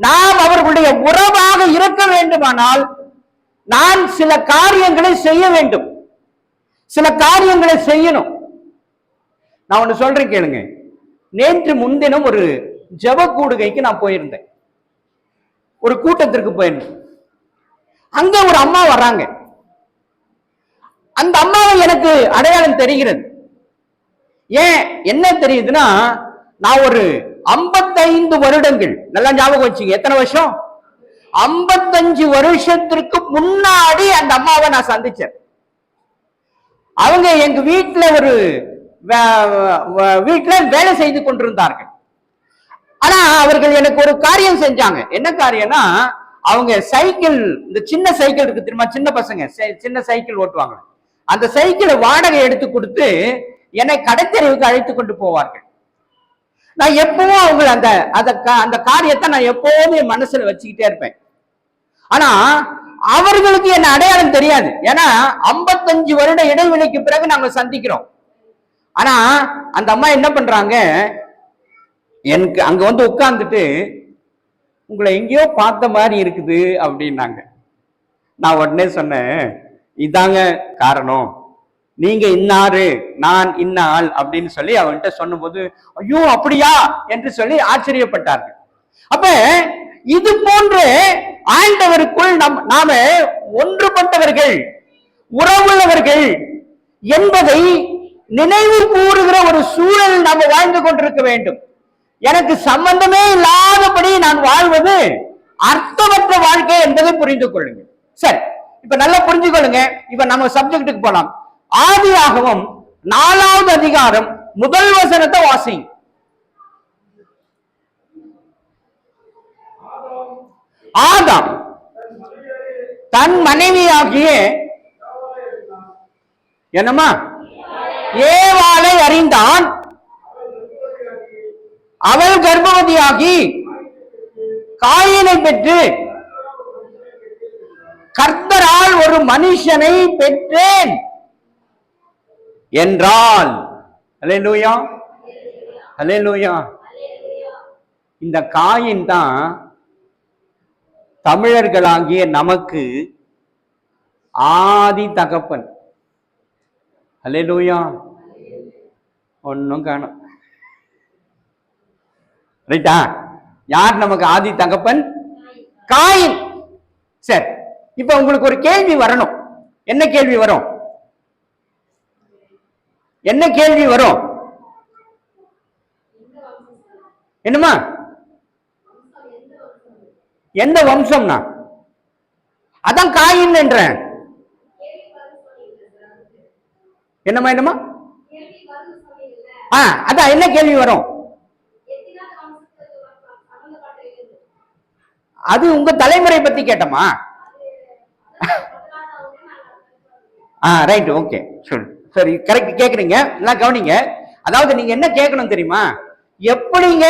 நாம் அவர்களுடைய உறவாக இருக்க வேண்டுமானால் நான் சில காரியங்களை செய்ய வேண்டும், சில காரியங்களை செய்யணும். நான் ஒண்ணு சொல்றேன் கேளுங்க. நேற்று முன்தினம் ஒரு ஜெப கூடுகைக்கு நான் போயிருந்தேன். ஒரு கூட்டத்திற்கு போயிருந்தேன். அங்க ஒரு அம்மா வர்றாங்க. அந்த அம்மாவை எனக்கு அடையாளம் தெரிகிறது. ஏன் என்ன தெரியுதுன்னா, நான் ஒரு 55 வருடங்கள், நல்லா ஞாபகம் வச்சுங்க, எத்தனை வருஷம், 55 வருஷத்திற்கு முன்னாடி அந்த அம்மாவை நான் சந்திச்சேன். அவங்க எங்க வீட்டுல ஒரு வீட்டுல வேலை செய்து கொண்டிருந்தார்கள். ஆனா அவர்கள் எனக்கு ஒரு காரியம் செஞ்சாங்க. என்ன காரியம்னா, அவங்க சைக்கிள், இந்த சின்ன சைக்கிள் இருக்கு தெரியுமா, சின்ன பசங்க சின்ன சைக்கிள் ஓட்டுவாங்க, அந்த சைக்கிளை வாடகை எடுத்து கொடுத்து என்னை கடைத்தெருவுக்கு அழைத்து கொண்டு போவார்கள். நான் எப்பவும் அவங்க அந்த காரியத்தை நான் எப்போதும் என் மனசுல வச்சுக்கிட்டே இருப்பேன். ஆனா அவர்களுக்கு என்ன அடையாளம் தெரியாது. ஏன்னா 55 வருட இடைவெளிக்கு பிறகு நாங்க சந்திக்கிறோம். ஆனா அந்த அம்மா என்ன பண்றாங்க, எனக்கு அங்க வந்து உட்கார்ந்துட்டு, உங்களை எங்கேயோ பார்த்த மாதிரி இருக்குது அப்படின்னாங்க. நான் உடனே சொன்னேன், இதாங்க காரணம், நீங்க இன்னாரு நான் இன்னாள் அப்படின்னு சொல்லி அவன்கிட்ட சொன்னபோது, ஐயோ அப்படியா என்று சொல்லி ஆச்சரியப்பட்டார்கள். அப்ப இது போன்று ஆண்டவருக்குள் நாம ஒன்றுபட்டவர்கள், உறவுள்ளவர்கள் என்பதை நினைவு கூறுகிற ஒரு சூழல் நாம வாழ்ந்து கொண்டிருக்க வேண்டும். எனக்கு சம்பந்தமே இல்லாதபடி நான் வாழ்வது அர்த்தமற்ற வாழ்க்கை என்பதை புரிந்து கொள்ளுங்க. சரி, இப்ப நல்லா புரிஞ்சு கொள்ளுங்க. இப்ப நம்ம சப்ஜெக்டுக்கு போலாம். ஆதியாகமம் 4வது அதிகாரம் 1 வசனத்தை வாசிங்க. ஆதாம் தன் மனைவியாகிய என்னமா ஏவாளை அறிந்தான். அவள் கர்ப்பவதியாகி காயினை பெற்று, கர்த்தரால் ஒரு மனுஷனை பெற்றேன் என்றால். அல்லேலூயா, அல்லேலூயா. இந்த காயின் தான் தமிழர்களாகிய நமக்கு ஆதி தகப்பன். அல்லேலூயா. ஒன்னும் காணும். ரைட்டா? யார் நமக்கு ஆதி தகப்பன்? காயின். சரி, இப்ப உங்களுக்கு ஒரு கேள்வி வரணும். என்ன கேள்வி வரும்? என்ன கேள்வி வரும்? என்னமா, எந்த வம்சம்னா? அதான் காயின் என்ற. என்னமா என்னமா? அதான் என்ன கேள்வி வரும்? அது உங்க தலைமுறை பத்தி கேட்டமா? ரைட், ஓகே, சரி, கரெக்ட் கேக்குறீங்க. எல்லாம் கவனிங்க. அதாவது நீங்க என்ன கேட்கணும் தெரியுமா? எப்படிங்க,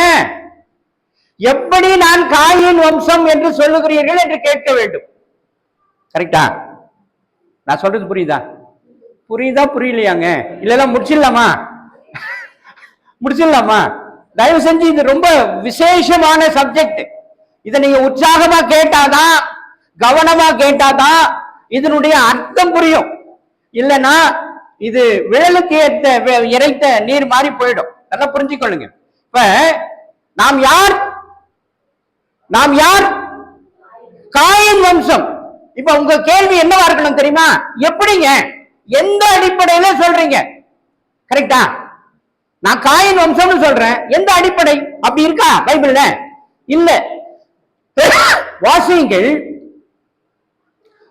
எப்படி நான் காயின் வம்சம் என்று சொல்லுகிறீர்கள் என்று கேட்க வேண்டும். கரெக்டா? நான் சொல்றது புரியுதா? புரியுதா புரியலையாங்க? இல்ல முடிச்சிடலாமா? முடிச்சிடலாமா? தயவு செஞ்சு, இது ரொம்ப விசேஷமான சப்ஜெக்ட். இதை நீங்க உற்சாகமா கேட்டாதான், கவனமா கேட்டாதான் இதனுடைய அர்த்தம் புரியும். இல்லைன்னா இது விழலுக்கு ஏற்ற இறைத்த நீர் மாதிரி போயிடும். நல்லா புரிஞ்சுக்கொள்ளுங்க. இப்ப நாம் யார்? நாம் யார்? காயின் வம்சம். இப்ப உங்க கேள்வி என்னவா இருக்கணும் தெரியுமா? எப்படிங்க, எந்த அடிப்படையில சொல்றீங்க? கரெக்டா? நான் காயின் வம்சம்னு சொல்றேன், எந்த அடிப்படை? அப்படி இருக்கா பைபிள்ல? இல்ல. வாசியுங்கள்,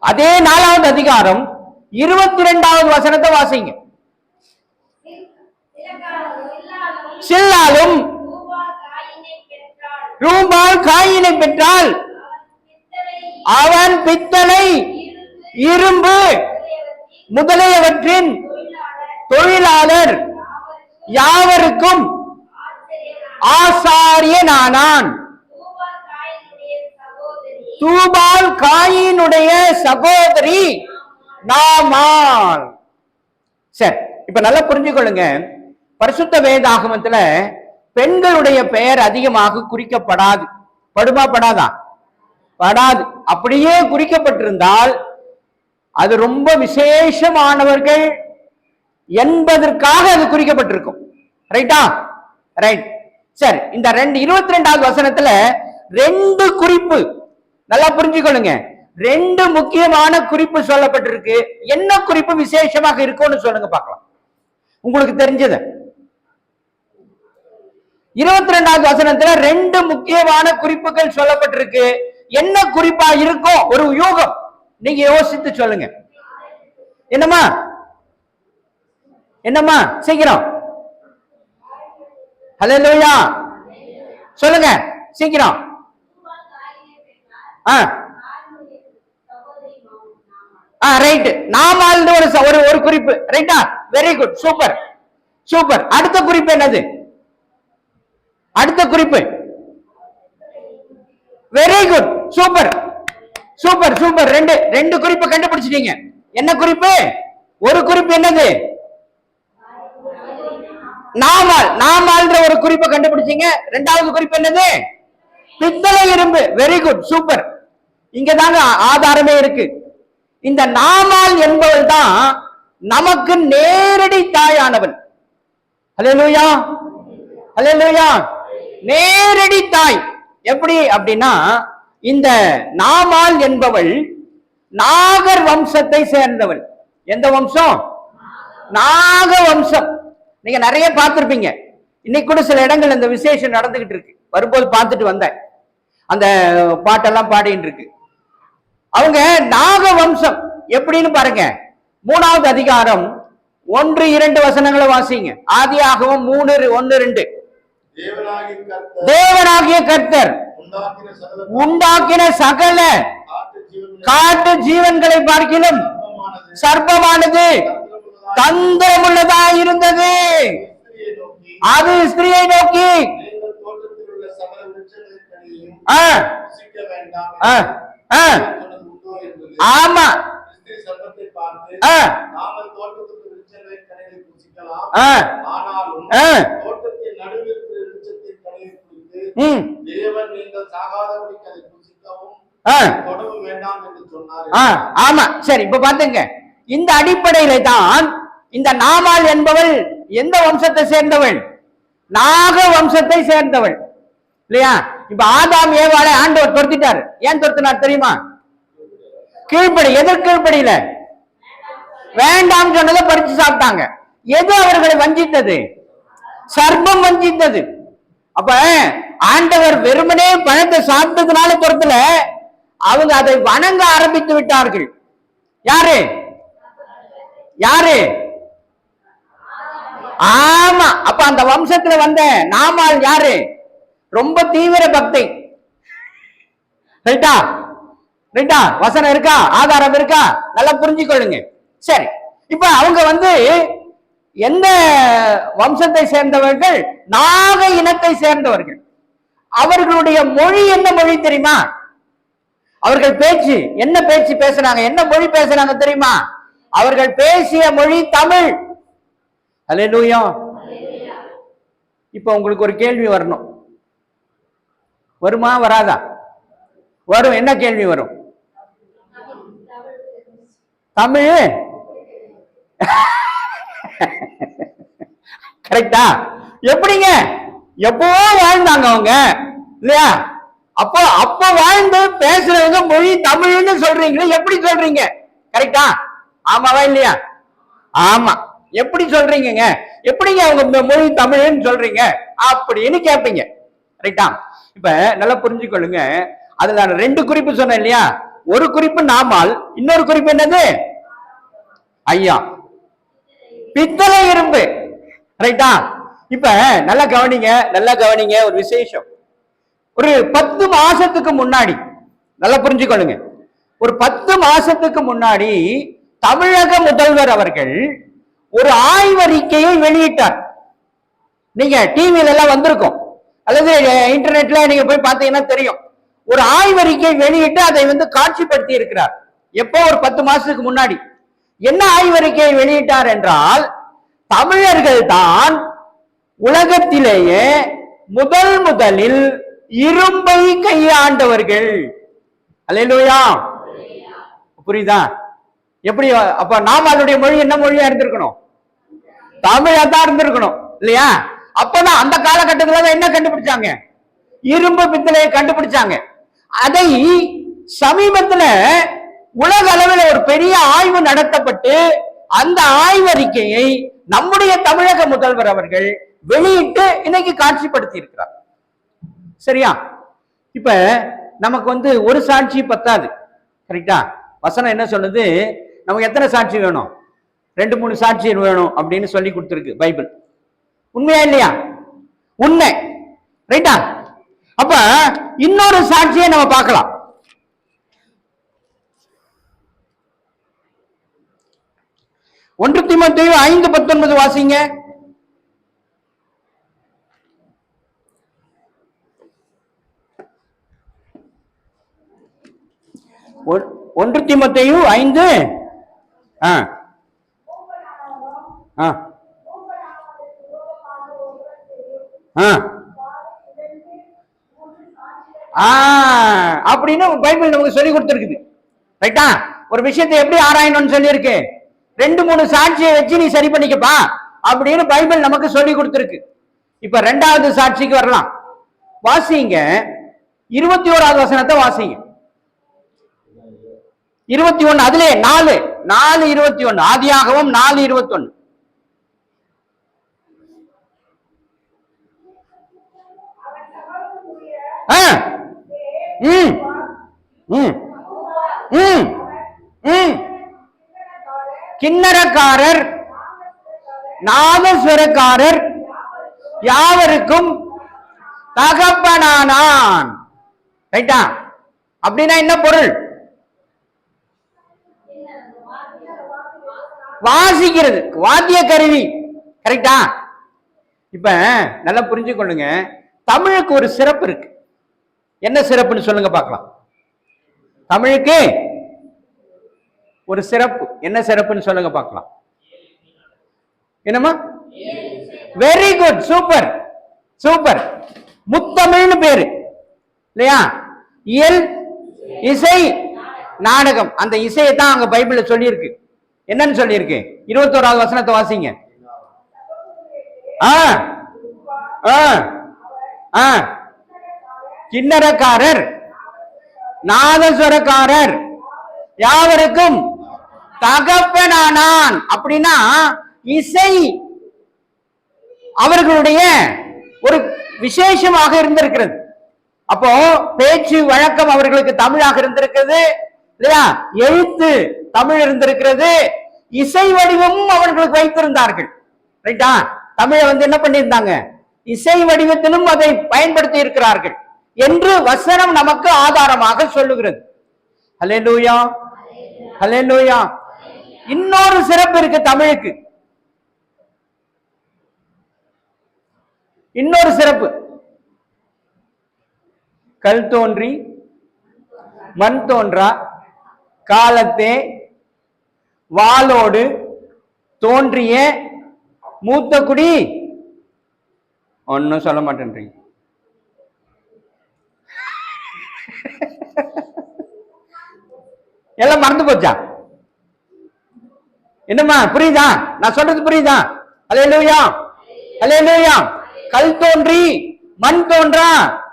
அதே 4வது அதிகாரம் 22வது வசனத்தை வாசிங்க. சில்லாலும் ரூபால் காயினை பெற்றால் அவன் பித்தளை, இரும்பு முதலியவற்றின் தொழிலாளர் யாவருக்கும் ஆசாரியனானான். தூபால் காயினுடைய சகோதரி நாமால். சரி, இப்ப நல்லா புரிஞ்சுக்கொள்ளுங்க. பரிசுத்த வேதாகமத்துல பெண்களுடைய பெயர் அதிகமாக குறிக்கப்படாது. படுமா படாதா? படாது. அப்படியே குறிக்கப்பட்டிருந்தால் அது ரொம்ப விசேஷமானவர்கள் என்பதற்காக அது குறிக்கப்பட்டிருக்கும். ரைட்டா? ரைட். சரி, இந்த 22வது வசனத்துல 2 குறிப்பு நல்லா புரிஞ்சுக்கொள்ளுங்க. 2 முக்கியமான குறிப்பு சொல்லப்பட்டிருக்கு. என்ன குறிப்பு விசேஷமாக இருக்கும்னு சொல்லுங்க பார்க்கலாம், உங்களுக்கு தெரிஞ்சது. 22வது வசனத்துல 2 முக்கியமான குறிப்புகள் சொல்லப்பட்டிருக்கு. என்ன குறிப்பா இருக்கும்? ஒரு யூகம், நீங்க யோசித்து சொல்லுங்க. என்னம்மா என்னம்மா சீக்கிரம், ஹல்லேலூயா சொல்லுங்க சீக்கிரம். ரைட், நாமால் ஒரு குறிப்பு. ரைட்டா, வெரி குட், சூப்பர் சூப்பர். அடுத்த குறிப்பு என்னது? அடுத்த குறிப்பு, very good, super super super. ரெண்டு குறிப்பு கண்டுபிடிச்சிட்டீங்க. என்ன குறிப்பு? ஒரு குறிப்பு என்னது? நாமால் ஒரு குறிப்பை கண்டுபிடிச்சீங்க. 2வது குறிப்பு என்னது? பித்தளை இரும்பு. Very good, super. இங்கதாங்க ஆதாரமே இருக்கு. இந்த நாமால் என்பவள் தான் நமக்கு நேரடி தாயானவள். ஹல்லேலூயா ஹல்லேலூயா. நேரடி தாய். எப்படி அப்படின்னா, இந்த நாமால் என்பவள் நாகர் வம்சத்தை சேர்ந்தவள். எந்த வம்சம்? நாக வம்சம். நீங்க நிறைய பார்த்திருப்பீங்க. இன்னைக்கு கூட சில இடங்கள் இந்த விசேஷம் நடந்துகிட்டு இருக்கு. வரும்போது பார்த்துட்டு வந்தேன். அந்த பாட்டெல்லாம் பாடிட்டு இருக்கு. அவங்க நாக வம்சம். எப்படின்னு பாருங்க, 3வது அதிகாரம் 1-2 வசனங்களை வாசிங்க. ஆதியாகமம் 3:1-2. தேவனாகிய கர்த்தர் உண்டாக்கின சகல காட்டு ஜீவன்களை பார்க்கிலும் சர்ப்பமானது தந்திரமுள்ளதா இருந்தது. அது ஸ்திரியை நோக்கி, ஆமா, ஆமா. சரி, இப்ப பாத்துங்க. இந்த அடிப்படையில தான் இந்த நாமால் என்பவள் எந்த வம்சத்தை சேர்ந்தவள்? நாக வம்சத்தை சேர்ந்தவள், இல்லையா? இப்ப ஆதாம் ஏவாளை ஆண்டவர் துரத்திட்டாரு. ஏன் துரத்தினார் தெரியுமா? கீழ்ப்படி. எதற்கு கீழ்ப்படியில? வேண்டாம் சொன்னதை பறிச்சு சாப்பிட்டாங்க. எது அவர்களை வஞ்சித்தது? சர்ப்பம் வஞ்சித்தது. அப்ப ஆண்டவர் வெறுமனே பழத்தை சாப்பிட்டதுனால பொறுத்தல, அவங்க அதை வணங்க ஆரம்பித்து விட்டார்கள். யாரு யாரு? ஆமா. அப்ப அந்த வம்சத்துல வந்த நாமால் யாரு? ரொம்ப தீவிர பக்தி. ரைட்டா ரைட்டா. வசனம் இருக்கா? ஆதாரம் இருக்கா? நல்லா புரிஞ்சுக்கொள்ளுங்க. சரி, இப்ப அவங்க எந்த வம்சத்தை சேர்ந்தவர்கள்? நாக இனத்தை சேர்ந்தவர்கள். அவர்களுடைய மொழி என்ன மொழி தெரியுமா? அவர்கள் பேச்சு என்ன பேச்சு பேசுறாங்க? என்ன மொழி பேசுறாங்க தெரியுமா? அவர்கள் பேசிய மொழி தமிழ். ஹல்லேலூயா. இப்ப உங்களுக்கு ஒரு கேள்வி வரணும். வருமா? வராதா? வரும். என்ன கேள்வி வரும்? தமிழ் கரெக்டா? எப்படிங்க? எப்பவோ வாழ்ந்தாங்க அவங்க, இல்லையா? அப்ப வாழ்ந்து பேசுறவங்க மொழி தமிழ்னு சொல்றீங்க. எப்படி சொல்றீங்க? கரெக்டா? ஆமாவா இல்லையா? ஆமா. எப்படி சொல்றீங்க? எப்படிங்க அவங்க மொழி தமிழ்னு சொல்றீங்க அப்படின்னு கேட்பீங்க. ரைட்டா? இப்ப நல்லா புரிஞ்சுக்கொள்ளுங்க. அதுல நான் 2 குறிப்பு சொன்னேன் இல்லையா? ஒரு குறிப்பு நாமால், இன்னொரு குறிப்பு என்னது? ஐயா, பித்தளை இரும்பு. ரைட்டா? இப்ப நல்லா கவனிங்க, நல்லா கவனிங்க. ஒரு விசேஷம். ஒரு 10 மாசத்துக்கு முன்னாடி, நல்லா புரிஞ்சுக்கொள்ளுங்க, ஒரு 10 மாசத்துக்கு முன்னாடி தமிழக முதல்வர் அவர்கள் ஒரு ஆய்வறிக்கையை வெளியிட்டார். நீங்க டிவில எல்லாம் வந்திருக்கும், அல்லது இன்டர்நெட்ல நீங்க போய் பார்த்தீங்கன்னா தெரியும். ஒரு ஆய்வறிக்கை வெளியிட்டு அதை காட்சிப்படுத்தி இருக்கிறார். எப்போ? ஒரு 10 மாசத்துக்கு முன்னாடி. என்ன ஆய்வறிக்கையை வெளியிட்டார் என்றால், தமிழர்கள் தான் உலகத்திலேயே முதலில் இரும்பை கையாண்டவர்கள். அல்லேலூயா. புரியுதா? எப்படி? அப்ப நாமாலுடைய மொழி என்ன மொழியா இருந்திருக்கணும்? தமிழா தான் இருந்திருக்கணும், இல்லையா? அப்பதான் அந்த காலகட்டத்துல என்ன கண்டுபிடிச்சாங்க? இரும்பு பித்தளையை கண்டுபிடிச்சாங்க. அதை சமீபத்துல உலக அளவில் ஒரு பெரிய ஆய்வு நடத்தப்பட்டு அந்த ஆய்வறிக்கையை நம்முடைய தமிழக முதல்வர் அவர்கள் வெளியிட்டு இன்னைக்கு காட்சிப்படுத்தி இருக்கிறார். சரியா? இப்ப நமக்கு ஒரு சாட்சி பத்தாது. கரெக்டா? வசனம் என்ன சொல்லுது? நமக்கு எத்தனை சாட்சி வேணும்? 2-3 சாட்சி வேணும் அப்படின்னு சொல்லி கொடுத்திருக்கு பைபிள். உண்மையா இல்லையா? உண்மை. ரைட்டா? அப்ப இன்னொரு சாட்சியை நம்ம பார்க்கலாம். 1 தீமோத்தேயு 5:19 வாசிங்க. 1 தீமோத்தேயு 5 அப்படின்னு பைபிள் நமக்கு சொல்லி கொடுத்திருக்குது. ரைட்டா? ஒரு விஷயத்தை எப்படி ஆராயணும்னு சொல்லி இருக்கு. 2-3 சாட்சியை வச்சு நீ சரி பண்ணிக்கப்பா அப்படின்னு பைபிள் நமக்கு சொல்லி கொடுத்திருக்கு. இப்ப 2வது சாட்சிக்கு வரலாம். வாசிங்க 21வது வசனத்தை வாசிங்க. 21 அதுல 4:21 ஆதியாகமம் 4:21. கிண்ணறக்காரர் நாதஸ்வரக்காரர் யாவருக்கும் தகப்பனானான். ரைட்டா? அப்படின்னா என்ன பொருள்? வாசிக்கிறது, வாத்திய கருவி. கரெக்டா? இப்ப நல்லா புரிஞ்சுக்கொள்ளுங்க. தமிழுக்கு ஒரு சிறப்பு இருக்கு. என்ன சிறப்புன்னு சொல்லுங்க பார்க்கலாம். தமிழுக்கு ஒரு சிறப்பு. என்ன சிறப்புன்னு சொல்லுங்க பார்க்கலாம். என்னமா? Very good, super super. முத்தமிழ்னு பேரு இல்லையா? இயல், இசை, நாடகம். அந்த இசையை தான் அங்க பைபிள்ல சொல்லி இருக்கு. என்னன்னு சொல்லி இருக்கு? 21வது வசனத்தை வாசிங்க. கிண்ணறக்காரர் நாதஸ்வரக்காரர் யாவருக்கும் தகப்பனானான். அப்படின்னா இசை அவர்களுடைய ஒரு விசேஷமாக இருந்திருக்கிறது. அப்போ பேச்சு வழக்கம் அவர்களுக்கு தமிழாக இருந்திருக்கிறது இல்லையா? எழுத்து தமிழ் இருந்திருக்கிறது. இசை வடிவமும் அவர்களுக்கு வைத்திருந்தார்கள். ரைட்டா? தமிழை என்ன பண்ணியிருந்தாங்க? இசை வடிவத்திலும் அதை பயன்படுத்தி இருக்கிறார்கள் என்று வசனம் நமக்கு ஆதாரமாக சொல்லுகிறது. ஹல்லேலூயா, ஹல்லேலூயா. இன்னொரு சிறப்பு இருக்கு தமிழுக்கு. இன்னொரு சிறப்பு. கல் தோன்றி மண் தோன்றா காலத்தே வாளோடு தோன்றிய மூத்த குடி. ஒன்னும் சொல்ல மாட்டேன்றீங்க. எல்லாம் மறந்து போச்சா? என்னம்மா புரியுதா? நான் சொல்றது புரியுதா? அல்லேலூயா, அல்லேலூயா. கல் தோன்றி மண் தோன்றா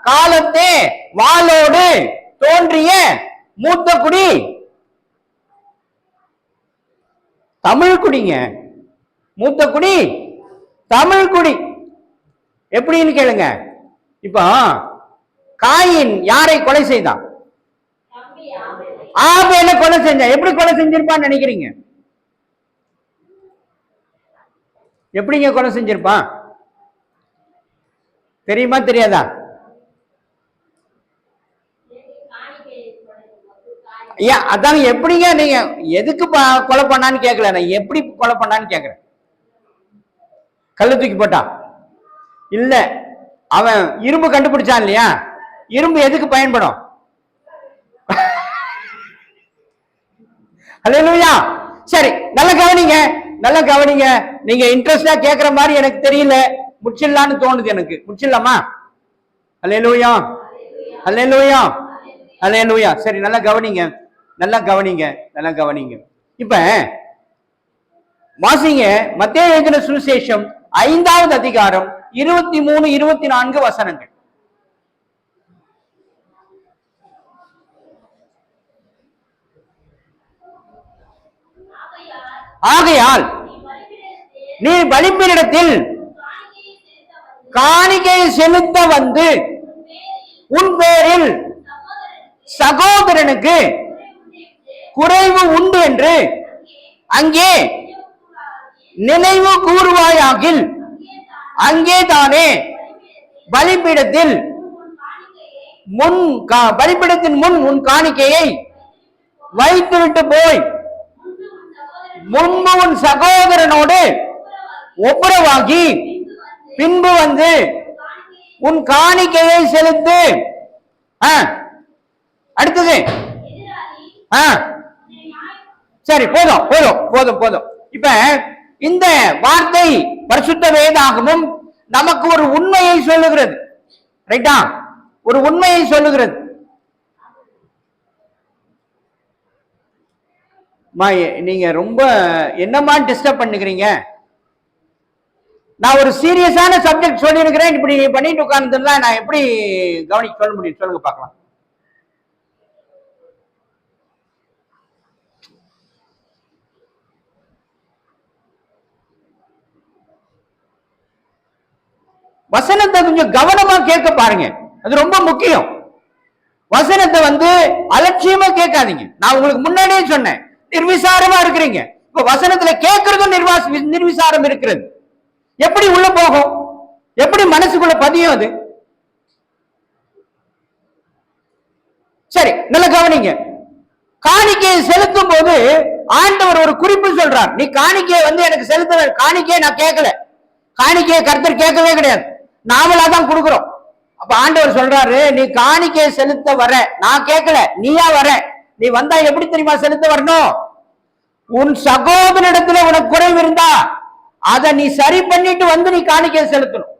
காலத்தே வாளோடு தோன்றிய மூத்த குடி தமிழ் குடிங்க. மூத்த குடி தமிழ் குடி. எப்படின்னு கேளுங்க. இப்போ காயின் யாரை கொலை செய்தான்? ஆபேலை கொலை செஞ்சான். எப்படி கொலை செஞ்சிருப்பான்னு நினைக்கிறீங்க? எப்படிங்க கொலை செஞ்சிருப்பான்? தெரியுமா தெரியாதா? அதாங்க. எப்படிங்க நீங்க எதுக்கு கொலை பண்ணான்னு கேட்கல, நான் எப்படி கொலை பண்ணான்னு கேட்கிறேன். கல்லு தூக்கி போட்டான் இல்ல, அவன் இரும்பு கண்டுபிடிச்சான் இல்லையா? இரும்பு எதுக்கு பயன்படும்? அல்லேலூயா. சரி, நல்ல கவனிங்க, நல்ல கவனிங்க. நீங்க இன்ட்ரெஸ்டா கேட்கிற மாதிரி எனக்கு தெரியல. முடிச்சிடலான்னு தோணுது எனக்கு. முடிச்சிடலாமா? அல்லேலூயா, அல்லேலூயா, அல்லேலூயா. சரி, நல்லா கவனிங்க, நல்லா கவனிங்க, நல்லா கவனிங்க. இப்ப வாசிங்க மத்தேயு எழுதின சுவிசேஷம் 5வது அதிகாரம் 23, 24 வசனங்கள். ஆகையால் நீ பலிபீடத்தில் காணிக்கையை செலுத்த வந்து உன் பேரில் சகோதரனுக்கு குறைவு உண்டு என்று அங்கே நினைவு கூறுவாயாகில் அங்கே தானே பலிபீடத்தின் முன் உன் காணிக்கையை வைத்துவிட்டு போய் முன்பு உன் சகோதரனோடு ஒப்புரவாகி பின்பு வந்து உன் காணிக்கையை செலுத்து. அடுத்தது சரி, போதும் போதும் போதும் போதும். இப்ப இந்த வார்த்தை பரிசுத்த வேதாகமும் நமக்கு ஒரு உண்மையை சொல்லுகிறது. ரைட்டா? ஒரு உண்மையை சொல்லுகிறது. நீங்க ரொம்ப என்னமா டிஸ்டர்ப் பண்ணுகிறீங்க? நான் ஒரு சீரியஸான சப்ஜெக்ட் சொல்லி இருக்கிறேன், இப்படி பண்ணிட்டு உட்கார்ந்துருந்தா நான் எப்படி கவனிக்க சொல்ல முடியும்? சொல்லுங்க பார்க்கலாம். வசனத்தை கொஞ்சம் கவனமா கேட்க பாருங்க, அது ரொம்ப முக்கியம். வசனத்தை அலட்சியமா கேட்காதீங்க. நான் உங்களுக்கு முன்னாடியே சொன்னேன், நிர்விசாரமா இருக்கிறீங்க. இப்ப வசனத்துல கேட்கறதும் நிர்விசாரம் இருக்கிறது. எப்படி உள்ள போகும்? எப்படி மனசுக்குள்ள பதியும் அது? சரி, நல்ல கவனிங்க. காணிக்கையை செலுத்தும் போது ஆண்டவர் ஒரு குறிப்பு சொல்றார். நீ காணிக்கையை எனக்கு செலுத்த, காணிக்கையை நான் கேட்கல, காணிக்கையை கர்த்தர் கேட்கவே கிடையாது, நாமளா தான் கொடுக்கிறோம். அப்ப ஆண்டவர் சொல்றாரு, நீ காணிக்கையை செலுத்த வர, நான் கேட்கல, நீயா வர. நீ வந்தா எப்படி தெரியுமா செலுத்த வரணும்? உன் சகோதரிடத்துல உனக்கு குறைவு இருந்தா அதை நீ சரி பண்ணிட்டு நீ காணிக்கையை செலுத்தணும்.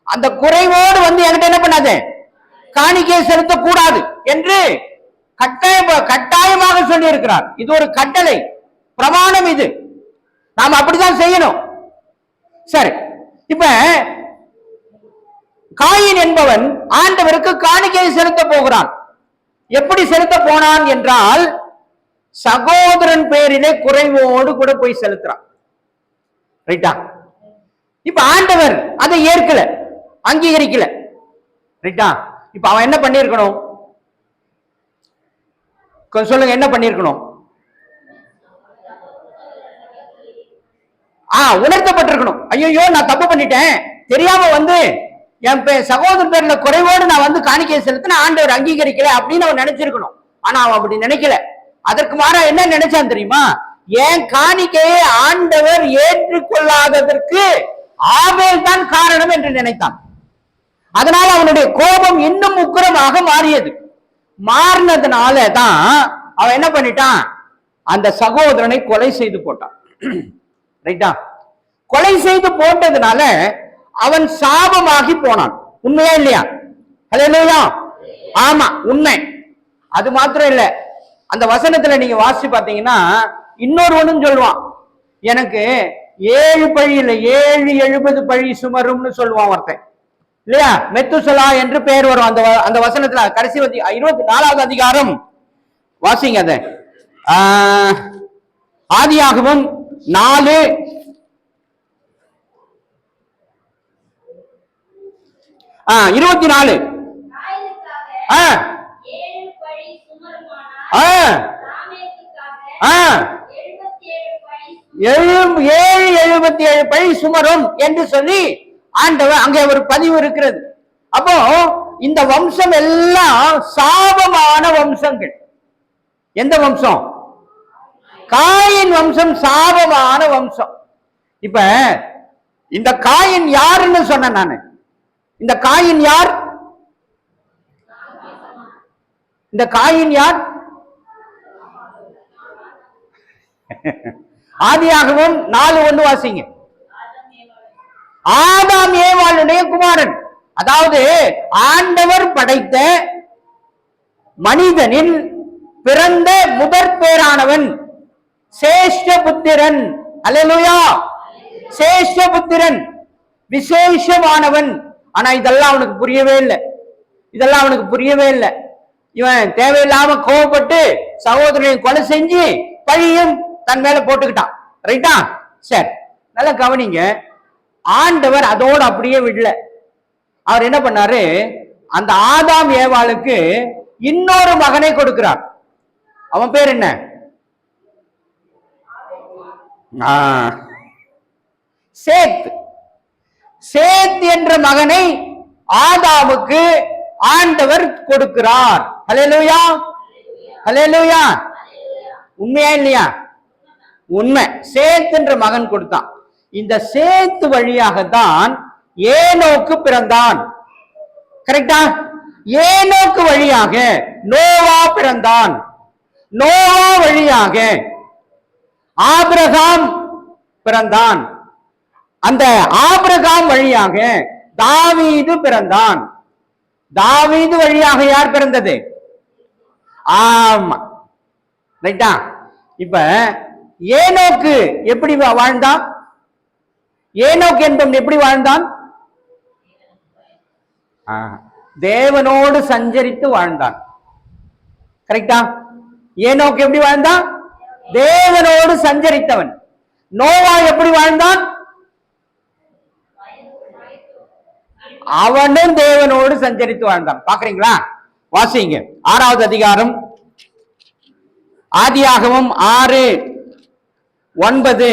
அந்த குறைவோடு என்கிட்ட என்ன பண்ணாத, காணிக்கையை செலுத்த கூடாது என்று கட்டாயமாக சொல்லி இருக்கிறார். இது ஒரு கட்டளை, பிரமாணம். இது நாம் அப்படிதான் செய்யணும். சரி, இப்ப காயின் என்பவன் ஆண்டவருக்கு காணிக்கையை செலுத்த போகிறான். எப்படி செலுத்த போனான் என்றால், சகோதரன் பேரிலே குறைவோடு கூட போய் செலுத்துறான். ரைட்டா? இப்ப ஆண்டவர் அதை ஏற்கல, அங்கீகரிக்கல. ரைட்டா? இப்ப அவன் என்ன பண்ணிருக்கணும்? சொல்லுங்க, என்ன பண்ணிருக்கணும்? உணர்த்தப்பட்டிருக்கணும். ஐயோ, நான் தப்பு பண்ணிட்டேன், தெரியாம என் சகோதரன் பேர்ல குறைவோடு நான் காணிக்கையை செலுத்தின, ஆண்டவர் அங்கீகரிக்கல அப்படின்னு அவன் நினைச்சிருக்கணும். ஆனா அவன் அப்படி நினைக்கல. அதற்கு மாறா என்ன நினைச்சான் தெரியுமா? என் காணிக்கையை ஆண்டவர் ஏற்றுக்கொள்ளாததற்கு ஆபேல் தான் காரணம் என்று நினைத்தான். அதனால அவனுடைய கோபம் இன்னும் உக்கிரமாக மாறியது. மாறினதுனால தான் அவன் என்ன பண்ணிட்டான்? அந்த சகோதரனை கொலை செய்து போட்டான். ரைட்டா? கொலை செய்து போட்டதுனால அவன் சாபமாகி போனான். உண்மையா இல்லையா? ஹல்லேலூயா. ஆமா, உண்மை. அது மாத்திரம் இல்ல, அந்த வசனத்துல நீங்க வாசிச்சு பாத்தீங்கன்னா இன்னொரு ஒண்ணும் சொல்லுவான். எனக்கு 7 பழி இல்ல 770 பழி சுமரும்னு சொல்லுவான் ஒருத்தன், இல்லையா? மெத்துசலா என்று பெயர் வரும் அந்த வசனத்துல. கடைசி 24வது அதிகாரம் வாசிங்க. அத ஆதியாகமம் 4 24. ஏழு 77 பழி சுமரும் என்று சொல்லி ஆண்டவர் அங்கே ஒரு பதிவு இருக்கிறது. அப்போ இந்த வம்சம் எல்லாம் சாபமான வம்சங்கள். எந்த வம்சம்? காயின் வம்சம் சாபமான வம்சம். இப்ப இந்த காயின் யாருன்னு சொன்ன நானு. இந்த காயின் யார்? இந்த காயின் யார்? ஆதியாகமம் 4:1 வாசிங்க. ஆதாம் ஏவாளுடைய குமாரன். அதாவது ஆண்டவர் படைத்த மனிதனின் பிறந்த முதற் பேரானவன், சேஷ்ட புத்திரன். அல்லேலூயா. சேஷ்ட புத்திரன். விசேஷமானவன். ஆனா இதெல்லாம் அவனுக்கு புரியவே இல்லை. இதெல்லாம் அவனுக்கு புரியவே இல்லை. இவன் தேவையில்லாம கோவப்பட்டு சகோதரனை கொலை செஞ்சு பழியும் தன் மேல போட்டுக்கிட்டான். ரைட்டா? சரி, நல்லா கவனிங்க. ஆண்டவர் அதோடு அப்படியே விடல. அவர் என்ன பண்ணாரு, அந்த ஆதாம் ஏவாளுக்கு இன்னொரு மகனை கொடுக்கிறார். அவன் பேர் என்ன? சேத். சேத் என்ற மகனை ஆதாமுக்கு ஆண்டவர் கொடுக்கிறார். ஹல்லேலூயா, ஹல்லேலூயா. உண்மையா இல்லையா? உண்மை. சேத் என்ற மகன் கொடுத்தான். இந்த சேத்து வழியாகத்தான் ஏனோக்கு பிறந்தான். கரெக்டா? ஏனோக்கு வழியாக நோவா பிறந்தான். நோவா வழியாக ஆபிரகாம் பிறந்தான். அந்த ஆபிரகாம் வழியாக தாவீது பிறந்தான். தாவீது வழியாக யார் பிறந்தது? ஆமா, ரைட்டா? இப்ப ஏனோக்கு எப்படி வாழ்ந்தான்? ஏனோக்கு என்பவன் எப்படி வாழ்ந்தான்? தேவனோடு சஞ்சரித்து வாழ்ந்தான். கரெக்டா? ஏனோக்கு எப்படி வாழ்ந்தான்? தேவனோடு சஞ்சரித்தவன். நோவா எப்படி வாழ்ந்தான்? அவனும் தேவனோடு சஞ்சரித்து வாழ்ந்தான். பாக்குறீங்களா? வாசிங்க 6வது அதிகாரம், ஆதியாகமம் 6:9.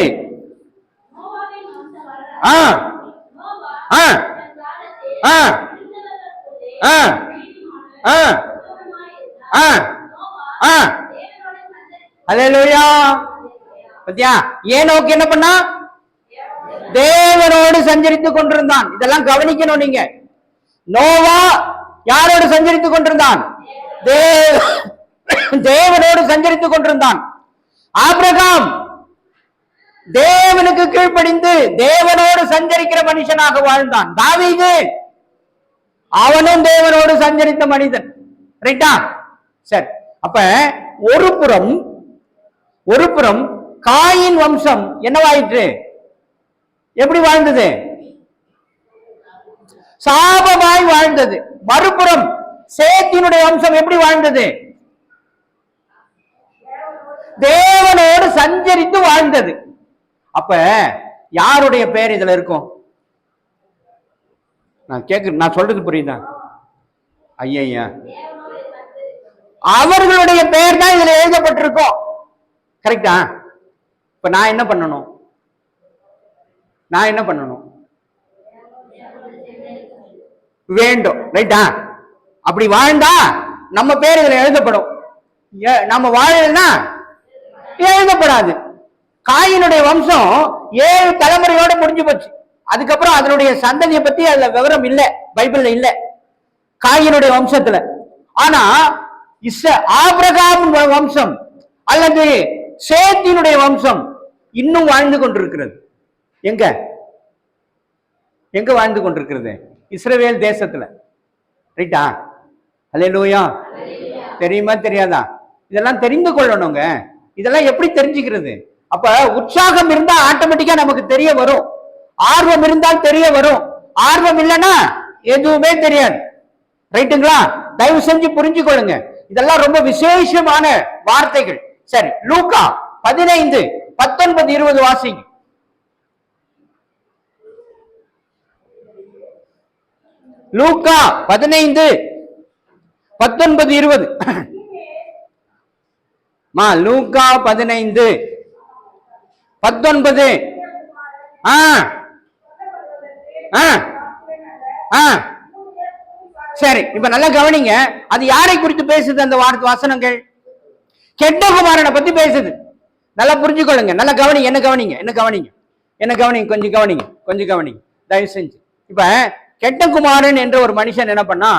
அல்லேலூயா. பத்தியா? ஏனோக்கு என்ன பண்ணா? தேவனோடு சஞ்சரித்துக் கொண்டிருந்தான். இதெல்லாம் கவனிக்கணும் நீங்க. நோவா யாரோடு சஞ்சரித்துக் கொண்டிருந்தான்? தேவனோடு சஞ்சரித்துக் கொண்டிருந்தான். ஆபிரகாம் தேவனுக்கு கீழ்ப்படிந்து தேவனோடு சஞ்சரிக்கிற மனுஷனாக வாழ்ந்தான். தாவீது அவனும் தேவனோடு சஞ்சரித்த மனிதன். ரைட்டா? சரி, அப்ப ஒரு புறம் காயின் வம்சம் என்னவாயிற்று? எப்படி வாழ்ந்தது? சாபமாய் வாழ்ந்தது. மறுபுறம் சேத்தினுடைய வம்சம் எப்படி வாழ்ந்தது? தேவனோடு சஞ்சரித்து வாழ்ந்தது. அப்ப யாருடைய பெயர் இதுல இருக்கும்? நான் சொல்றது புரியுதா? ஐயா, அவர்களுடைய பெயர் தான் இதுல எழுதப்பட்டிருக்கும். கரெக்டா? இப்ப நான் என்ன பண்ணணும்? வேண்டும். ரைட்டா? அப்படி வாழ்ந்தா நம்ம பேர் இதுல எழுதப்படும். நம்ம வாழலன்னா எழுதப்படாது. காயினுடைய வம்சம் 7 தலைமுறையோட முடிஞ்சு போச்சு. அதுக்கப்புறம் அதனுடைய சந்ததியை பத்தி அதுல விவரம் இல்ல, பைபிள்ல இல்ல, காயினுடைய வம்சத்துல. ஆனா ஆபிரகாம் வம்சம் அல்லது சேத்தினுடைய வம்சம் இன்னும் வாழ்ந்து கொண்டிருக்கிறது. எங்க வாழ்ந்து கொண்டிருக்கிறது? இஸ்ரவேல் தேசத்துல. ரைட்டா? அல்லேலூயா. தெரியுமா தெரியாதா? இதெல்லாம் தெரிந்து கொள்ளணுங்க. இதெல்லாம் எப்படி தெரிஞ்சுக்கிறது? அப்ப உற்சாகம் இருந்தா ஆட்டோமேட்டிக்கா நமக்கு தெரிய வரும். ஆர்வம் இருந்தால் தெரிய வரும். ஆர்வம் இல்லைன்னா எதுவுமே தெரியாது. ரைட்டுங்களா? தயவு செஞ்சு புரிஞ்சு கொள்ளுங்க. இதெல்லாம் ரொம்ப விசேஷமான வார்த்தைகள். சரி, லூக்கா 15:19-20 வாசிங்க. லூக்கா 15:19-20. லூக்கா 15:19. சரி, இப்ப நல்லா கவனிங்க. அது யாரை குறித்து பேசுது? அந்த வாசனங்கள் கெட்ட குமாரனை பத்தி பேசுது. நல்லா புரிஞ்சுக்கொள்ளுங்க. நல்லா கவனிங்க. என்ன கவனிங்க, கொஞ்சம் கவனிங்க தயவு செஞ்சு. இப்ப கெட்ட குமாரன் என்ற ஒரு மனுஷன் என்ன பண்ணா,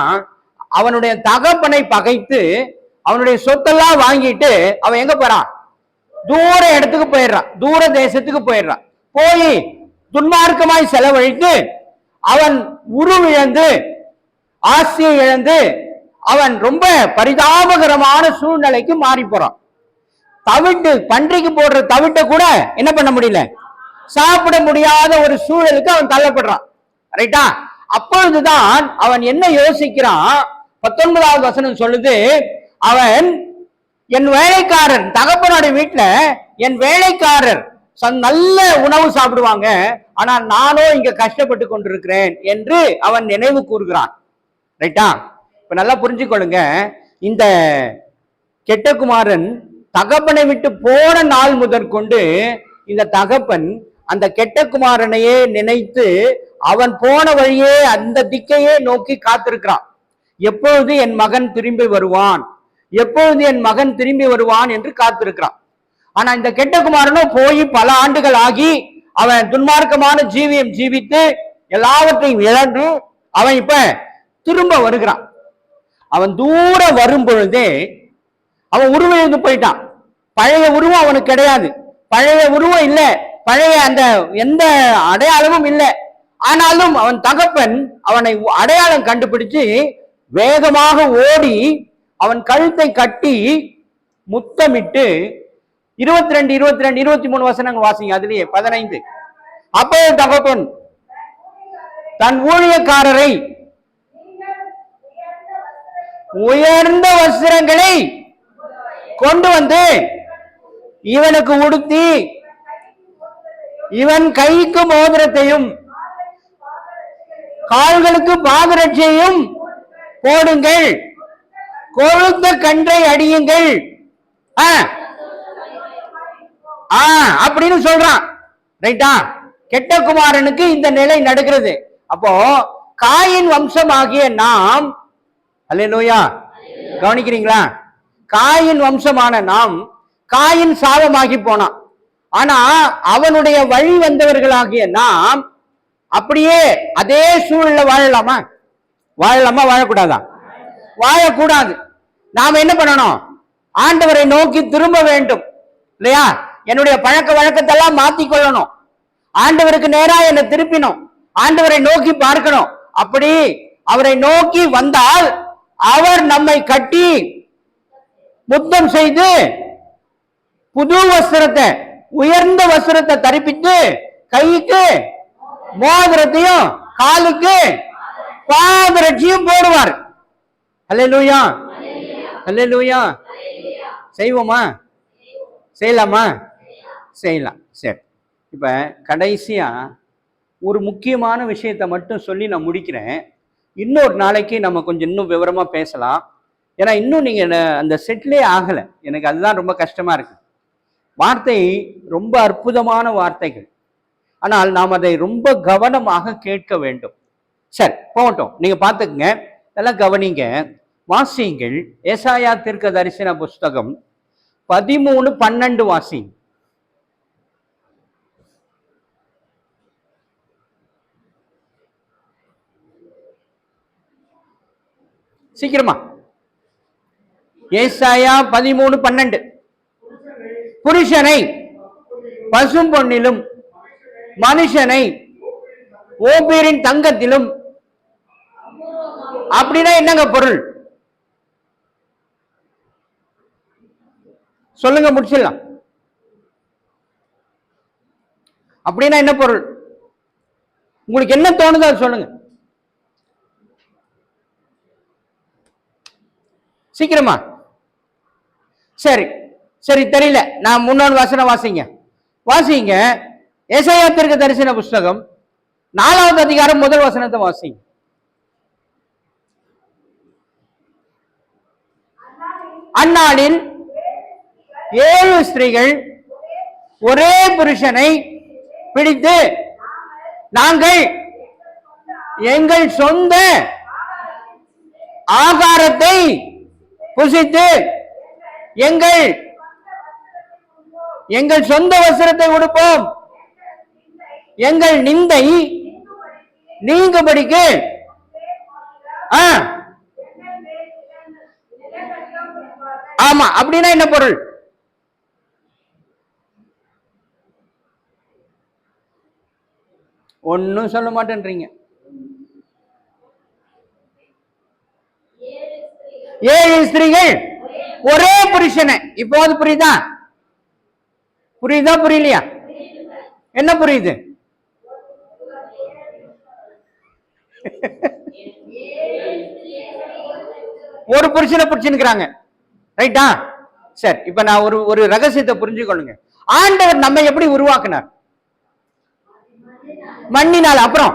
அவனுடைய தகப்பனை பகைத்து அவனுடைய சொத்தெல்லாம் வாங்கிட்டு அவன் எங்க போறான்? தூர இடத்துக்கு போயிடுறான், தூர தேசத்துக்கு போயிடுறான். போய் துன்மார்க்கமாய் செலவழித்து அவன் உருவிழந்து ஆசையை இழந்து அவன் ரொம்ப பரிதாபகரமான சூழ்நிலைக்கு மாறி போறான். தவிட்டு, பன்றிக்கு போடுற தவிட்ட கூட என்ன பண்ண முடியல, சாப்பிட முடியாத ஒரு சூழலுக்கு அவன் தள்ளப்படுறான். ரைட்டா? அப்பொழுதுதான் அவன் என்ன யோசிக்கிறான்? 19வது வசனம் சொல்லுது, அவன் என் வேலைக்காரர், தகப்பனுடைய வீட்டுல என் வேலைக்காரர் நல்ல உணவு சாப்பிடுவாங்க, ஆனால் நானோ இங்க கஷ்டப்பட்டு கொண்டிருக்கிறேன் என்று அவன் நினைவு கூறுகிறான். ரைட்டா? இப்ப நல்லா புரிஞ்சுக்கொள்ளுங்க, இந்த கெட்ட குமாரன் தகப்பனை விட்டு போன நாள் முதற்கொண்டு இந்த தகப்பன் அந்த கெட்ட குமாரனையே நினைத்து அவன் போன வழியே அந்த திக்கையே நோக்கி காத்திருக்கிறான். எப்பொழுது என் மகன் திரும்பி வருவான், எப்பொழுது என் மகன் திரும்பி வருவான் என்று காத்திருக்கிறான். ஆனா இந்த கெட்ட குமாரனோ போய் பல ஆண்டுகள் ஆகி அவன் துன்மார்க்கமான ஜீவியம் ஜீவித்து எல்லாவற்றையும் இழந்து அவன் இப்ப திரும்ப வருகிறான். அவன் தூரம் வரும் பொழுதே அவன் உருவம் எழுந்து போயிட்டான். பழைய உருவம் அவனுக்கு கிடையாது, பழைய உருவம் இல்லை, பழைய அந்த எந்த அடையாளமும் இல்லை. ஆனாலும் அவன் தகப்பன் அவனை அடையாளம் கண்டுபிடிச்சு வேகமாக ஓடி அவன் கழுத்தை கட்டி முத்தமிட்டு 22, 22, 23 வசனங்கள் வாசிங்க. அதுலயே 15. அப்போ தகப்பன் தன் ஊழியக்காரரை உயர்ந்த வஸ்திரங்களை கொண்டு வந்து இவனுக்கு உடுத்தி இவன் கைக்கு மோதிரத்தையும் கால்களுக்கு பாதரட்சையும் போடுங்கள், கொழுத்த கன்றை அடியுங்கள் அப்படின்னு சொல்றான். ரைட்டா? கெட்ட குமாரனுக்கு இந்த நிலை நடக்கிறது. அப்போ காயின் வம்சமாகிய நாம், அல்லேலூயா, கவனிக்கிறீங்களா? காயின் வம்சமான நாம், காயின் சாபமாகி போனான். ஆனா அவனுடைய வழி வந்தவர்களாகிய நாம் அப்படியே அதே சூழல்ல வாழலாமா? வாழலாமா? வாழக்கூடாதா? வாழக்கூடாது. நாம் என்ன பண்ணணும்? ஆண்டவரை நோக்கி திரும்ப வேண்டும், இல்லையா? என்னுடைய பழக்க வழக்கத்தெல்லாம் மாத்திக்கொள்ளணும், ஆண்டவருக்கு நேரா என்னை திருப்பினோம், ஆண்டவரை நோக்கி பார்க்கணும். அப்படி அவரை நோக்கி வந்தால் அவர் நம்மை கட்டி முத்தம் செய்து புது வஸ்திரத்தை, உயர்ந்த வஸ்திரத்தை தரிப்பித்து கைக்கு மோதிரத்தையும் காலுக்கு பாதரட்சியும் போடுவார். அல்லேலூயா, அல்லேலூயா. செய்வோமா? செய்யலாமா? செய்யலாம். சரி, இப்ப கடைசியா ஒரு முக்கியமான விஷயத்தை மட்டும் சொல்லி நான் முடிக்கிறேன். இன்னொரு நாளைக்கு நம்ம கொஞ்சம் இன்னும் விவரமா பேசலாம். ஏன்னா இன்னும் நீங்க அந்த செட்லே ஆகலை, எனக்கு அதுதான் ரொம்ப கஷ்டமா இருக்கு. வார்த்தை ரொம்ப அற்புதமான வார்த்தைகள், ஆனால் நாம் அதை ரொம்ப கவனமாக கேட்க வேண்டும். சரி, போகட்டும், நீங்க பார்த்துக்குங்க, எல்லாம் கவனிங்க, வாசியுங்கள். ஏசாயா தீர்க்க தரிசன புஸ்தகம் 13:12 வாசிங்க. சீக்கிரமா. ஏசாயா 13:12. புருஷனை பசும் பொன்னிலும் மனுஷனை ஓபீரின் தங்கத்திலும். அப்படின்னா என்னங்க பொருள்? சொல்லுங்க, முடிச்சிடலாம். அப்படின்னா என்ன பொருள்? உங்களுக்கு என்ன தோணுதோ அது சொல்லுங்க. சீக்கிரமா. சரி சரி, தெரியல. நான் முன்னோன் வசனம் வாசிங்க, வாசிங்க. ஏசாயா தீர்க்க தரிசன புஸ்தகம் 4வது அதிகாரம் 1 வசனத்தை வாசிங்க. அந்நாளில் 7 ஸ்திரீகள் ஒரே புருஷனை பிடித்து, நாங்கள் எங்கள் சொந்த ஆகாரத்தை புசித்து எங்கள் சொந்த வஸ்திரத்தை உடுப்போம், எங்கள் நிந்தை நீங்கும்படிக்கு. ஆமா, அப்படின்னா என்ன பொருள்? ஒன்னும் சொல்ல மாட்டேன்றீங்க. 7 ஸ்திரீகள் ஒரே புருஷனை. இப்போ அது புரியுதா? புரியுதா புரியலையா? என்ன புரியுது? ஒரு புருஷனை புடிச்சுக்கிறாங்க. ரைட்டா? சரி, இப்ப நான் ஒரு ரகசியத்தை புரிஞ்சுக்கொள்ளுங்க. ஆண்டவர் நம்ம எப்படி உருவாக்குனார்? மண்ணினால். அப்புறம்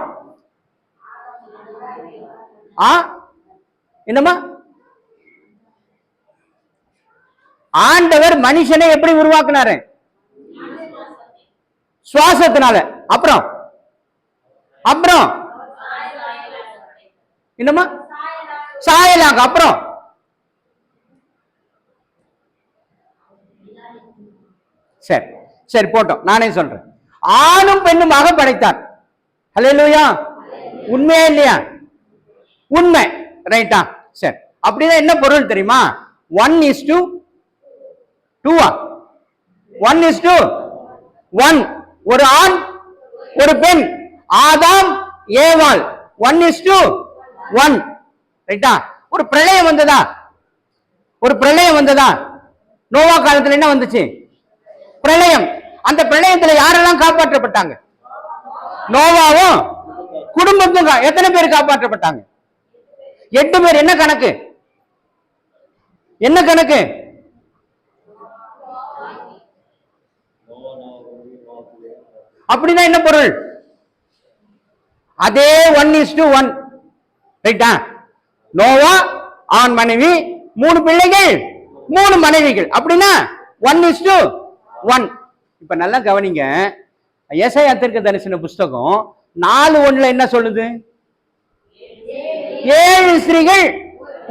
என்னமா? ஆண்டவர் மனுஷனை எப்படி உருவாக்குனாரு? சுவாசத்தினால. அப்புறம் அப்புறம் என்னமா? சாயலாக. அப்புறம் சரி சரி போட்டோம், நானே சொல்றேன். ஆணும் பெண்ணுமாக படைத்தார். ஹல்லேலூயா. உண்மையா இல்லையா? உண்மை. ரைட்டா? சரி, அப்படின்னா என்ன பொருள் தெரியுமா? 1:2. 1:1. ஒரு ஆண் ஒரு பெண், ஆதாம் ஏவாள். 1:1. ரைட்டா? ஒரு பிரளயம் வந்ததா? ஒரு பிரளயம் வந்ததா? நோவா காலத்துல என்ன வந்துச்சு? பிரளயம். அந்த பிரளயத்துல யாரெல்லாம் காப்பாற்றப்பட்டாங்க? நோவாவும் குடும்பத்தும். எத்தனை பேர் காப்பாற்றப்பட்டாங்க? 8 பேர். என்ன கணக்கு? என்ன கணக்கு? அப்படின்னா என்ன பொருள்? அதே 1:1. ரைட்டா? நோவா, ஆண் மனைவி, 3 பிள்ளைகள், 3 மனைவிகள். அப்படின்னா 1:1. இப்ப நல்லா கவனிங்க. ஏசாயா தீர்க்கதரிசன புஸ்தகம் 4:1 என்ன சொல்லுது? 7 ஸ்திரீகள்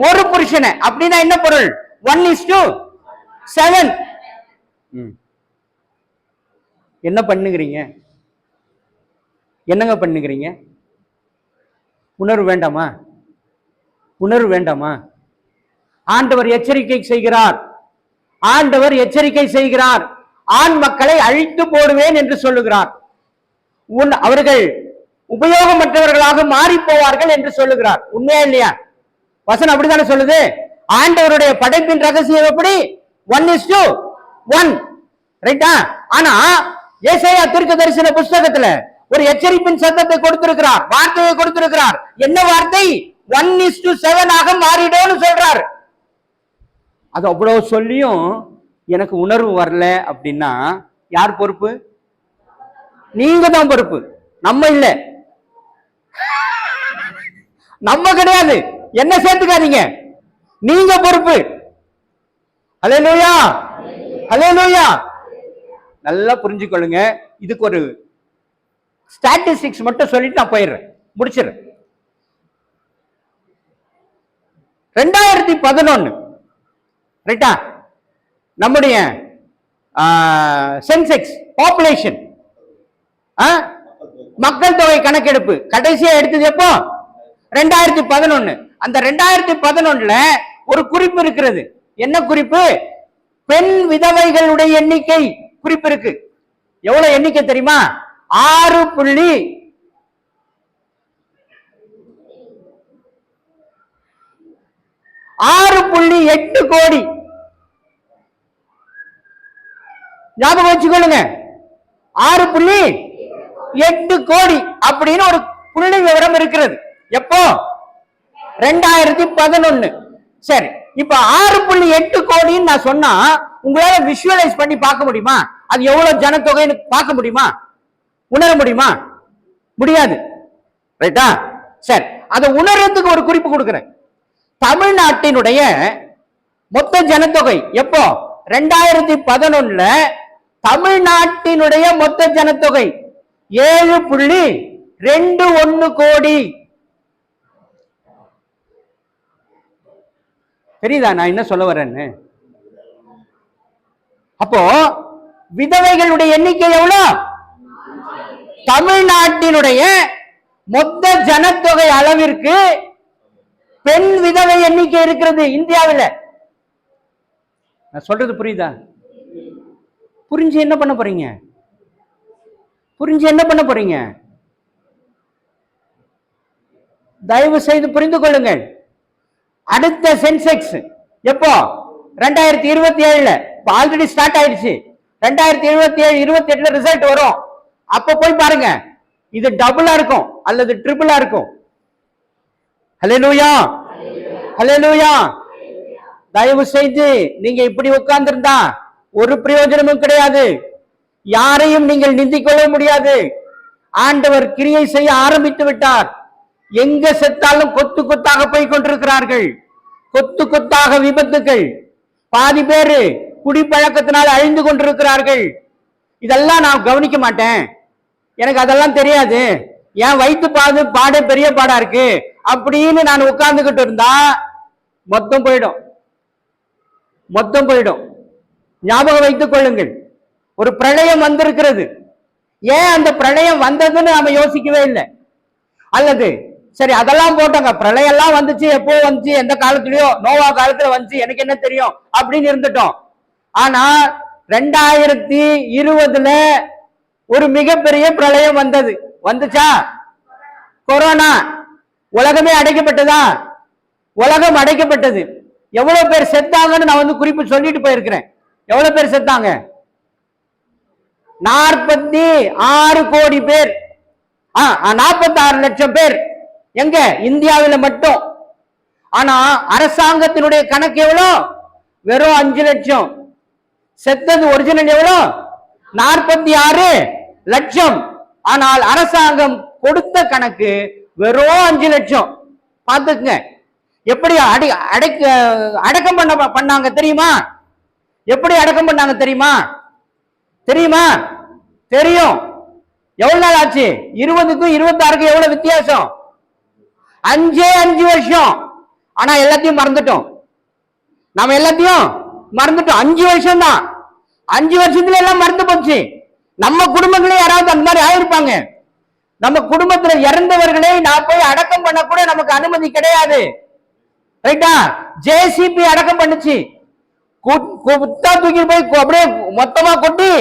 ஒரு புருஷனை. அப்படின்னா என்ன பொருள்? 1:7. என்ன பண்ணுகிறீங்க? என்னங்க பண்ணுகிறீங்க? உணர்வு வேண்டாமா? உணர்வு வேண்டாமா? ஆண்டவர் எச்சரிக்கை செய்கிறார். ஆண்டவர் எச்சரிக்கை செய்கிறார். ஆண் மக்களை அழித்து போடுவேன் என்று சொல்லுகிறார். அவர்கள் உபயோகமற்றவர்களாக மாறி போவார்கள் என்று சொல்லுகிறார். உண்மையா இல்லையா? வசனம் அப்படித்தானே சொல்லுது. ஆண்டவருடைய படைப்பின் ரகசியம் எப்படி? 1:1. ரைட்டா? ஆனா ஏசாயா தீர்க்கதரிசன புஸ்தகத்துல ஒரு எச்சரிப்பின் சத்தத்தை கொடுத்திருக்கிறார், வார்த்தையை கொடுத்திருக்கிறார். என்ன வார்த்தை? 1:7 ஆக மாறிடும்னு சொல்றார். அது அவ்வளவு சொல்லியும் எனக்கு உணர்வு வரல அப்படின்னா யார் பொறுப்பு? நீங்க தான் பொறுப்பு, நம்ம இல்ல. நம்ம கிடையாது. என்ன சேர்த்துக்காதீங்க, நீங்க பொறுப்பு. ஹல்லேலூயா, ஹல்லேலூயா. நல்லா புரிஞ்சுக்கொள்ளுங்க. இதுக்கு ஒரு ஸ்டாட்டிஸ்டிக்ஸ் மட்டும் சொல்லிட்டு நான் போயிடுறேன், முடிச்சிடுறேன். 2011 ரைட்டா? நம்முடைய சென்செக்ஸ் பாப்புலேஷன், மக்கள் தொகை கணக்கெடுப்பு கடைசியா எடுத்தது எப்போ? 2011. அந்த 2011 ஒரு குறிப்பு இருக்கிறது. என்ன குறிப்பு? பெண் விதவைகளுடைய எண்ணிக்கை குறிப்பு இருக்கு. எவ்வளவு எண்ணிக்கை தெரியுமா? 6.8 கோடி. ஞாபகம் வச்சுக்கொள்ளுங்க, 6.8 கோடி அப்படின்னு ஒரு புள்ளி விவரம் இருக்கிறது. எப்போ? 2011. சரி, இப்ப 6.8 கோடின்னு நான் சொன்னா உங்களால விஷுவலைஸ் பண்ணி பார்க்க முடியுமா? அது எவ்வளவு ஜனத்தொகைன்னு பார்க்க முடியுமா? உணர முடியுமா? முடியாது. ரைட்டா? சரி, அதை உணர்றதுக்கு ஒரு குறிப்பு கொடுக்கிறேன். தமிழ்நாட்டினுடைய மொத்த ஜனத்தொகை எப்போ? 2011 தமிழ்நாட்டினுடைய மொத்த ஜனத்தொகை 7.21 கோடி. தெரியுதா நான் என்ன சொல்ல வரேன்னு? அப்போ விதவைகளுடைய எண்ணிக்கை எவ்வளவு? தமிழ்நாட்டினுடைய மொத்த ஜனத்தொகை அளவிற்கு பெண் விதவை எண்ணிக்கை இருக்கிறது இந்தியாவில். நான் சொல்றது புரியுதா? புரிஞ்சு என்ன பண்ண போறீங்க? புரிஞ்சு என்ன பண்ண போறீங்க? தயவு செய்து புரிந்து கொள்ளுங்கள். அடுத்த சென்செக்ஸ் எப்போ? 2027. ஆல்ரெடி ஸ்டார்ட் ஆயிடுச்சு. 2027, 28 ரிசல்ட் வரும். அப்ப போய் பாருங்க, இது டபுளா இருக்கும் அல்லது ட்ரிபிளா இருக்கும். ஹல்லேலூயா, ஹல்லேலூயா. தயவு செய்து நீங்க இப்படி உட்கார்ந்து இருந்தா ஒரு பிரயோஜனமும் கிடையாது. யாரையும் நீங்கள் நிந்திக் கொள்ள முடியாது. ஆண்டவர் கிரியை செய்ய ஆரம்பித்து விட்டார். எங்க செத்தாலும் கொத்து கொத்தாக போய் கொண்டிருக்கிறார்கள். கொத்து கொத்தாக விபத்துகள். பாதி பேரு குடிப்பழக்கத்தினால் அழிந்து கொண்டிருக்கிறார்கள். இதெல்லாம் நான் கவனிக்க மாட்டேன், எனக்கு அதெல்லாம் தெரியாது, என் வயிற்று பாடு பெரிய பாடா இருக்கு அப்படின்னு நான் உட்கார்ந்துகிட்டு இருந்தா மொத்தம் போயிடும், மொத்தம் போயிடும். ஞாபகம் வைத்துக் கொள்ளுங்கள், ஒரு பிரளயம் வந்திருக்கிறது. ஏன் அந்த பிரளயம் வந்ததுன்னு நாம யோசிக்கவே இல்லை. அல்லது சரி அதெல்லாம் போட்டாங்க, பிரளயம் எல்லாம் வந்துச்சு, எப்போ வந்துச்சு, எந்த காலத்துலயோ நோவா காலத்துல வந்துச்சு, எனக்கு என்ன தெரியும் அப்படின்னு இருந்துட்டோம். ஆனா 2020 ஒரு மிகப்பெரிய பிரளயம் வந்தது. வந்துச்சா? கொரோனா. உலகமே அடைக்கப்பட்டதா? உலகம் அடைக்கப்பட்டது. எவ்வளவு பேர் செத்தாங்கன்னு நான் வந்து குறிப்பு சொல்லிட்டு போயிருக்கிறேன். எவ்வளவு பேர் செத்தாங்க? 46 கோடி பேர், 46 லட்சம் பேர். எங்க? இந்தியாவில் மட்டும். ஆனா அரசாங்கத்தினுடைய கணக்கு எவ்வளோ? வெறும் 5 லட்சம். செத்தது ஒரிஜினல் எவ்வளோ? 46 லட்சம். ஆனால் அரசாங்கம் கொடுத்த கணக்கு வெறும் 5 லட்சம். பார்த்துக்குங்க எப்படி அடக்கம் பண்ணாங்க தெரியுமா? எப்படி அடக்கம் பண்ணாங்க தெரியுமா? தெரியுமா? தெரியும். எவ்வளவு நாள் ஆச்சு? 20க்கும் 26க்கும் எவ்வளவு வித்தியாசம்? 5 வருஷம். ஆனா எல்லாத்தையும் மறந்துட்டோம். நாம எல்லாத்தையும் மறந்துட்டோம். 5 வருஷம் தான். 5 வருஷத்துல எல்லாம் மறந்து போச்சு. நம்ம குடும்பங்களே யாராவது அந்த மாதிரி ஆயிருப்பாங்க. நம்ம குடும்பத்துல இறந்தவர்களை நான் போய் அடக்கம் பண்ண கூட நமக்கு அனுமதி கிடையாது. ரைட்டா? ஜேசிபி அடக்கம் பண்ணுச்சு. தூக்கி போய் அப்படியே மொத்தமா கொட்டி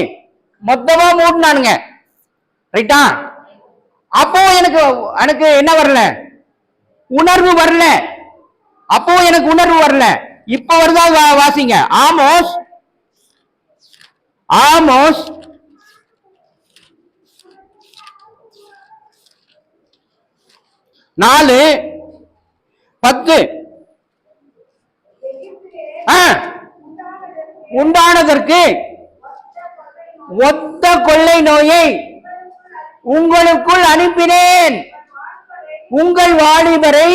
மொத்தமா மூடினானுங்க. ரைட்டா? அப்போ எனக்கு என்ன வரல? உணர்வு வரல. அப்போ எனக்கு உணர்வு வரல. இப்ப வருதா? வாசிங்க. ஆமோஸ் 4:10 உண்டானதற்கு ஒத்த கொள்ளை நோயை உங்களுக்குள் அனுப்பினேன். உங்கள் வாலிபரை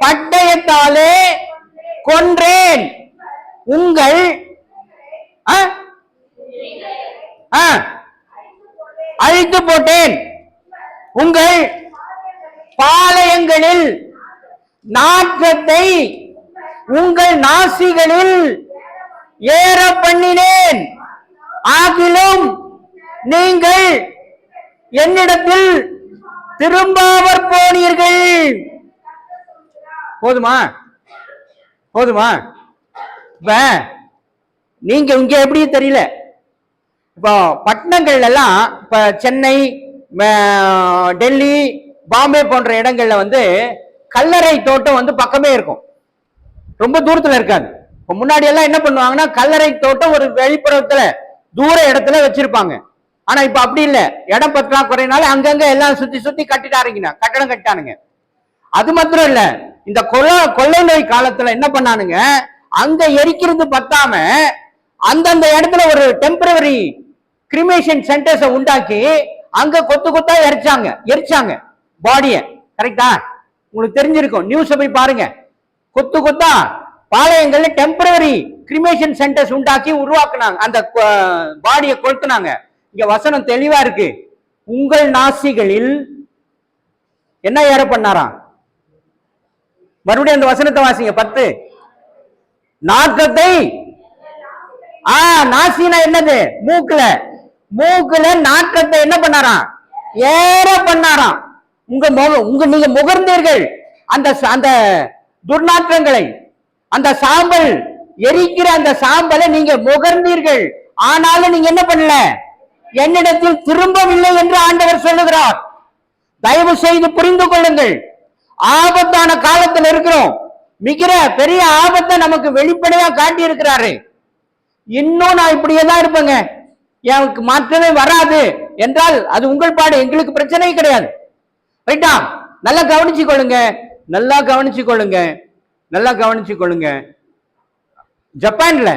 பட்டயத்தாலே கொன்றேன். உங்கள் அழித்து போட்டேன். உங்கள் பாளையங்களில் நாற்றத்தை உங்கள் நாசிகளில் ஏற பண்ணினேன். ஆகிலும் நீங்கள் என்னிடத்தில் திரும்பாமற் போனீர்கள். போதுமா? போதுமா? இப்ப நீங்க இங்க எப்படி தெரியல. இப்போ பட்டணங்கள்ல எல்லாம் இப்ப சென்னை, டெல்லி, பாம்பே போன்ற இடங்கள்ல வந்து கல்லறை தோட்டம் வந்து பக்கமே இருக்கும், ரொம்ப தூரத்துல இருக்காது. இப்ப முன்னாடி எல்லாம் என்ன பண்ணுவாங்கன்னா கல்லறை தோட்டம் ஒரு வெளிப்புறத்துல தூர இடத்துல வச்சிருப்பாங்க. ஆனா இப்ப அப்படி இல்லை. இடம் பற்றாக்குறையினால அங்கங்க எல்லாம் சுத்தி சுத்தி கட்டிட்டாருங்க, கட்டடம் கட்டானுங்க. அது மாத்திரம் இல்ல, இந்த கொள்ளை நோய் காலத்துல என்ன பண்ணானுங்க, அங்க எரிக்கிறது பத்தாம அந்தந்த இடத்துல ஒரு டெம்பரவரி கிரிமேஷன் சென்டர்ஸ உண்டாக்கி அங்க கொத்து கொத்தா எரிச்சாங்க பாடிய. கரெக்டா? உங்களுக்கு தெரிஞ்சிருக்கும், நியூஸ் போய் பாருங்க. கொத்து கொத்தா பாளையங்கள்ல டெம்பரவரி கிரிமேஷன் சென்டர்ஸ் உண்டாக்கி உருவாக்குனாங்க, அந்த பாடியை கொளுத்துனாங்க. இங்க வசனம் தெளிவா இருக்கு. உங்கள் நாசிகளில் என்ன ஏற பண்ணாராம்? மறுபடியும் அந்த வசனத்தை வாசிங்க. 10 நாற்றத்தை. நாசினா என்னது? மூக்குல நாற்றத்தை என்ன பண்ணாராம்? ஏற பண்ணாராம். நீங்க முகர்ந்தீர்கள் அந்த துர்நாற்றங்களை, அந்த சாம்பல் எரிக்கிற அந்த சாம்பலை நீங்க முகர்ந்தீர்கள். ஆனாலும் நீங்க என்ன பண்ணல? என்னிடத்தில் திரும்பவில்லை என்று ஆண்டவர் சொல்லுகிறார். தயவு செய்து புரிந்து கொள்ளுங்கள். ஆபத்தான காலத்தில் இருக்கிறோம். மிகிற பெரிய ஆபத்தை நமக்கு வெளிப்படையா காட்டி இருக்கிறாரு. இன்னும் நான் இப்படியேதான் இருப்பேங்க, எனக்கு மாற்றமே வராது என்றால் அது உங்கள் பாடு, எங்களுக்கு பிரச்சனை கிடையாது. ரைட்டா? நல்லா கவனிச்சு கொள்ளுங்க. நல்லா கவனிச்சு கொள்ளுங்க, நல்லா கவனிச்சு கொள்ளுங்க. ஜப்பான்ல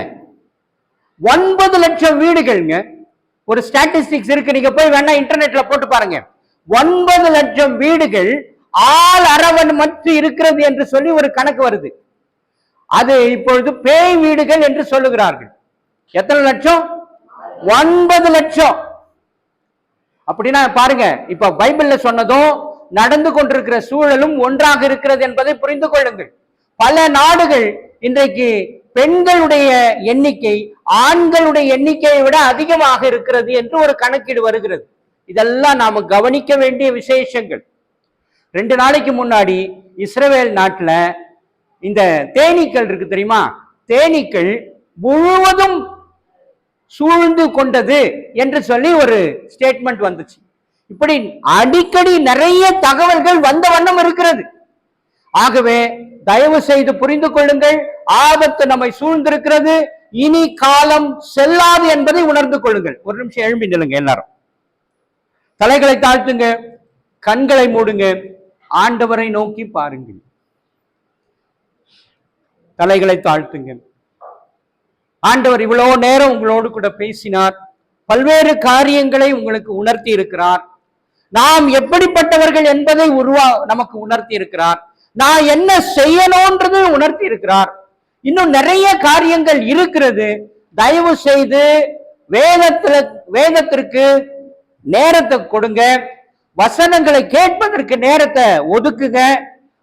9 லட்சம் வீடுகள்ங்க. ஒரு ஸ்டாட்டிஸ்டிக்ஸ் இருக்கு, நீங்க போய் வேணா இன்டர்நெட்ல போட்டு பாருங்க. 9 லட்சம் வீடுகள் ஆள் அரவன் மற்ற இருக்கிறது என்று சொல்லி ஒரு கணக்கு வருது. அது இப்பொழுது பேய் வீடுகள் என்று சொல்லுகிறார்கள். எத்தனை லட்சம்? 9 லட்சம். அப்படின்னா பாருங்க, இப்ப பைபிள்ல சொன்னதும் நடந்து கொண்டிருக்கிற சூழலும் ஒன்றாக இருக்கிறது என்பதை புரிந்து கொள்ளுங்கள். பல நாடுகள் இன்றைக்கு பெண்களுடைய எண்ணிக்கை ஆண்களுடைய எண்ணிக்கையை விட அதிகமாக இருக்கிறது என்று ஒரு கணக்கீடு வருகிறது. இதெல்லாம் நாம கவனிக்க வேண்டிய விசேஷங்கள். 2 நாளைக்கு முன்னாடி இஸ்ரவேல் நாட்டுல இந்த தேனீக்கள் இருக்கு தெரியுமா, தேனீக்கள் முழுவதும் சூழ்ந்து கொண்டது என்று சொல்லி ஒரு ஸ்டேட்மெண்ட் வந்துச்சு. இப்படி அடிக்கடி நிறைய தகவல்கள் வந்த வண்ணம் இருக்கிறது. ஆகவே தயவு செய்து புரிந்து கொள்ளுங்கள், ஆபத்து நம்மை சூழ்ந்திருக்கிறது, இனி காலம் செல்லாது என்பதை உணர்ந்து கொள்ளுங்கள். ஒரு நிமிஷம் எழும்பி நில்லுங்க, எல்லாரும் தலைகளை தாழ்த்துங்க, கண்களை மூடுங்க, ஆண்டவரை நோக்கி பாருங்கள். தலைகளை தாழ்த்துங்க. ஆண்டவர் இவ்வளவு நேரம் உங்களோடு கூட பேசினார், பல்வேறு காரியங்களை உங்களுக்கு உணர்த்தி இருக்கிறார். நாம் எப்படிப்பட்டவர்கள் என்பதை நமக்கு உணர்த்தி இருக்கிறார். நான் என்ன செய்யணும்ன்றது உணர்த்தி இருக்கிறார். இன்னும் நிறைய காரியங்கள் இருக்கிறது. தயவு செய்து வேதத்திற்கு நேரத்தை கொடுங்க, வசனங்களை கேட்பதற்கு நேரத்தை ஒதுக்குங்க,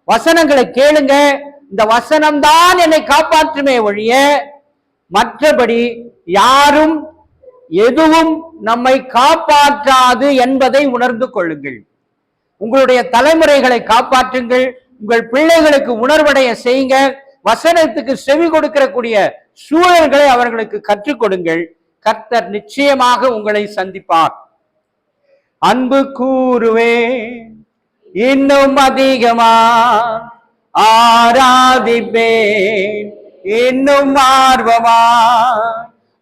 வசனங்களை கேளுங்க. இந்த வசனம் தான் என்னை காப்பாற்றுமே ஒழிய மற்றபடி யாரும் எதுவும் நம்மை காப்பாற்றாது என்பதை உணர்ந்து கொள்ளுங்கள். உங்களுடைய தலைமுறைகளை காப்பாற்றுங்கள், உங்கள் பிள்ளைகளுக்கு உணர்வடைய செய்யுங்க, வசனத்துக்கு செவி கொடுக்கக்கூடிய சூழல்களை அவர்களுக்கு கற்றுக் கொடுங்கள். கர்த்தர் நிச்சயமாக உங்களை சந்திப்பார். அன்பு கூறுவே இன்னும் அதிகமா ஆராதிப்பேன், இன்னும் ஆர்வமா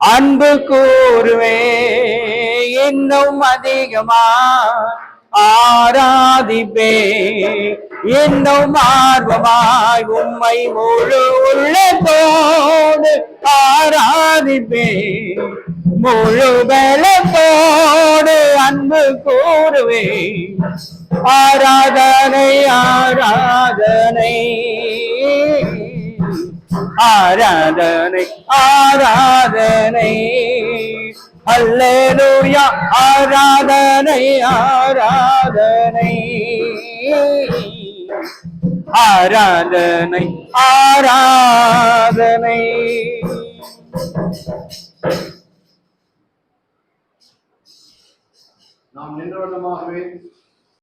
அன்பு கூறுவே இன்னும் அதிகமா ஆராதிப்பே, இன்னும் ஆர்வமாய் உம்மை முழு உள்ளத்தோடு ஆராதிப்பே, முழு பலத்தோடு அன்பு கூறுவே. ஆராதனை ஆராதனை ஆராதனை ஆராதனை, அல்லேலூயா ஆராதனை ஆராதனை ஆராதனை ஆராதனை. நாம் நின்றவண்ணமாகவே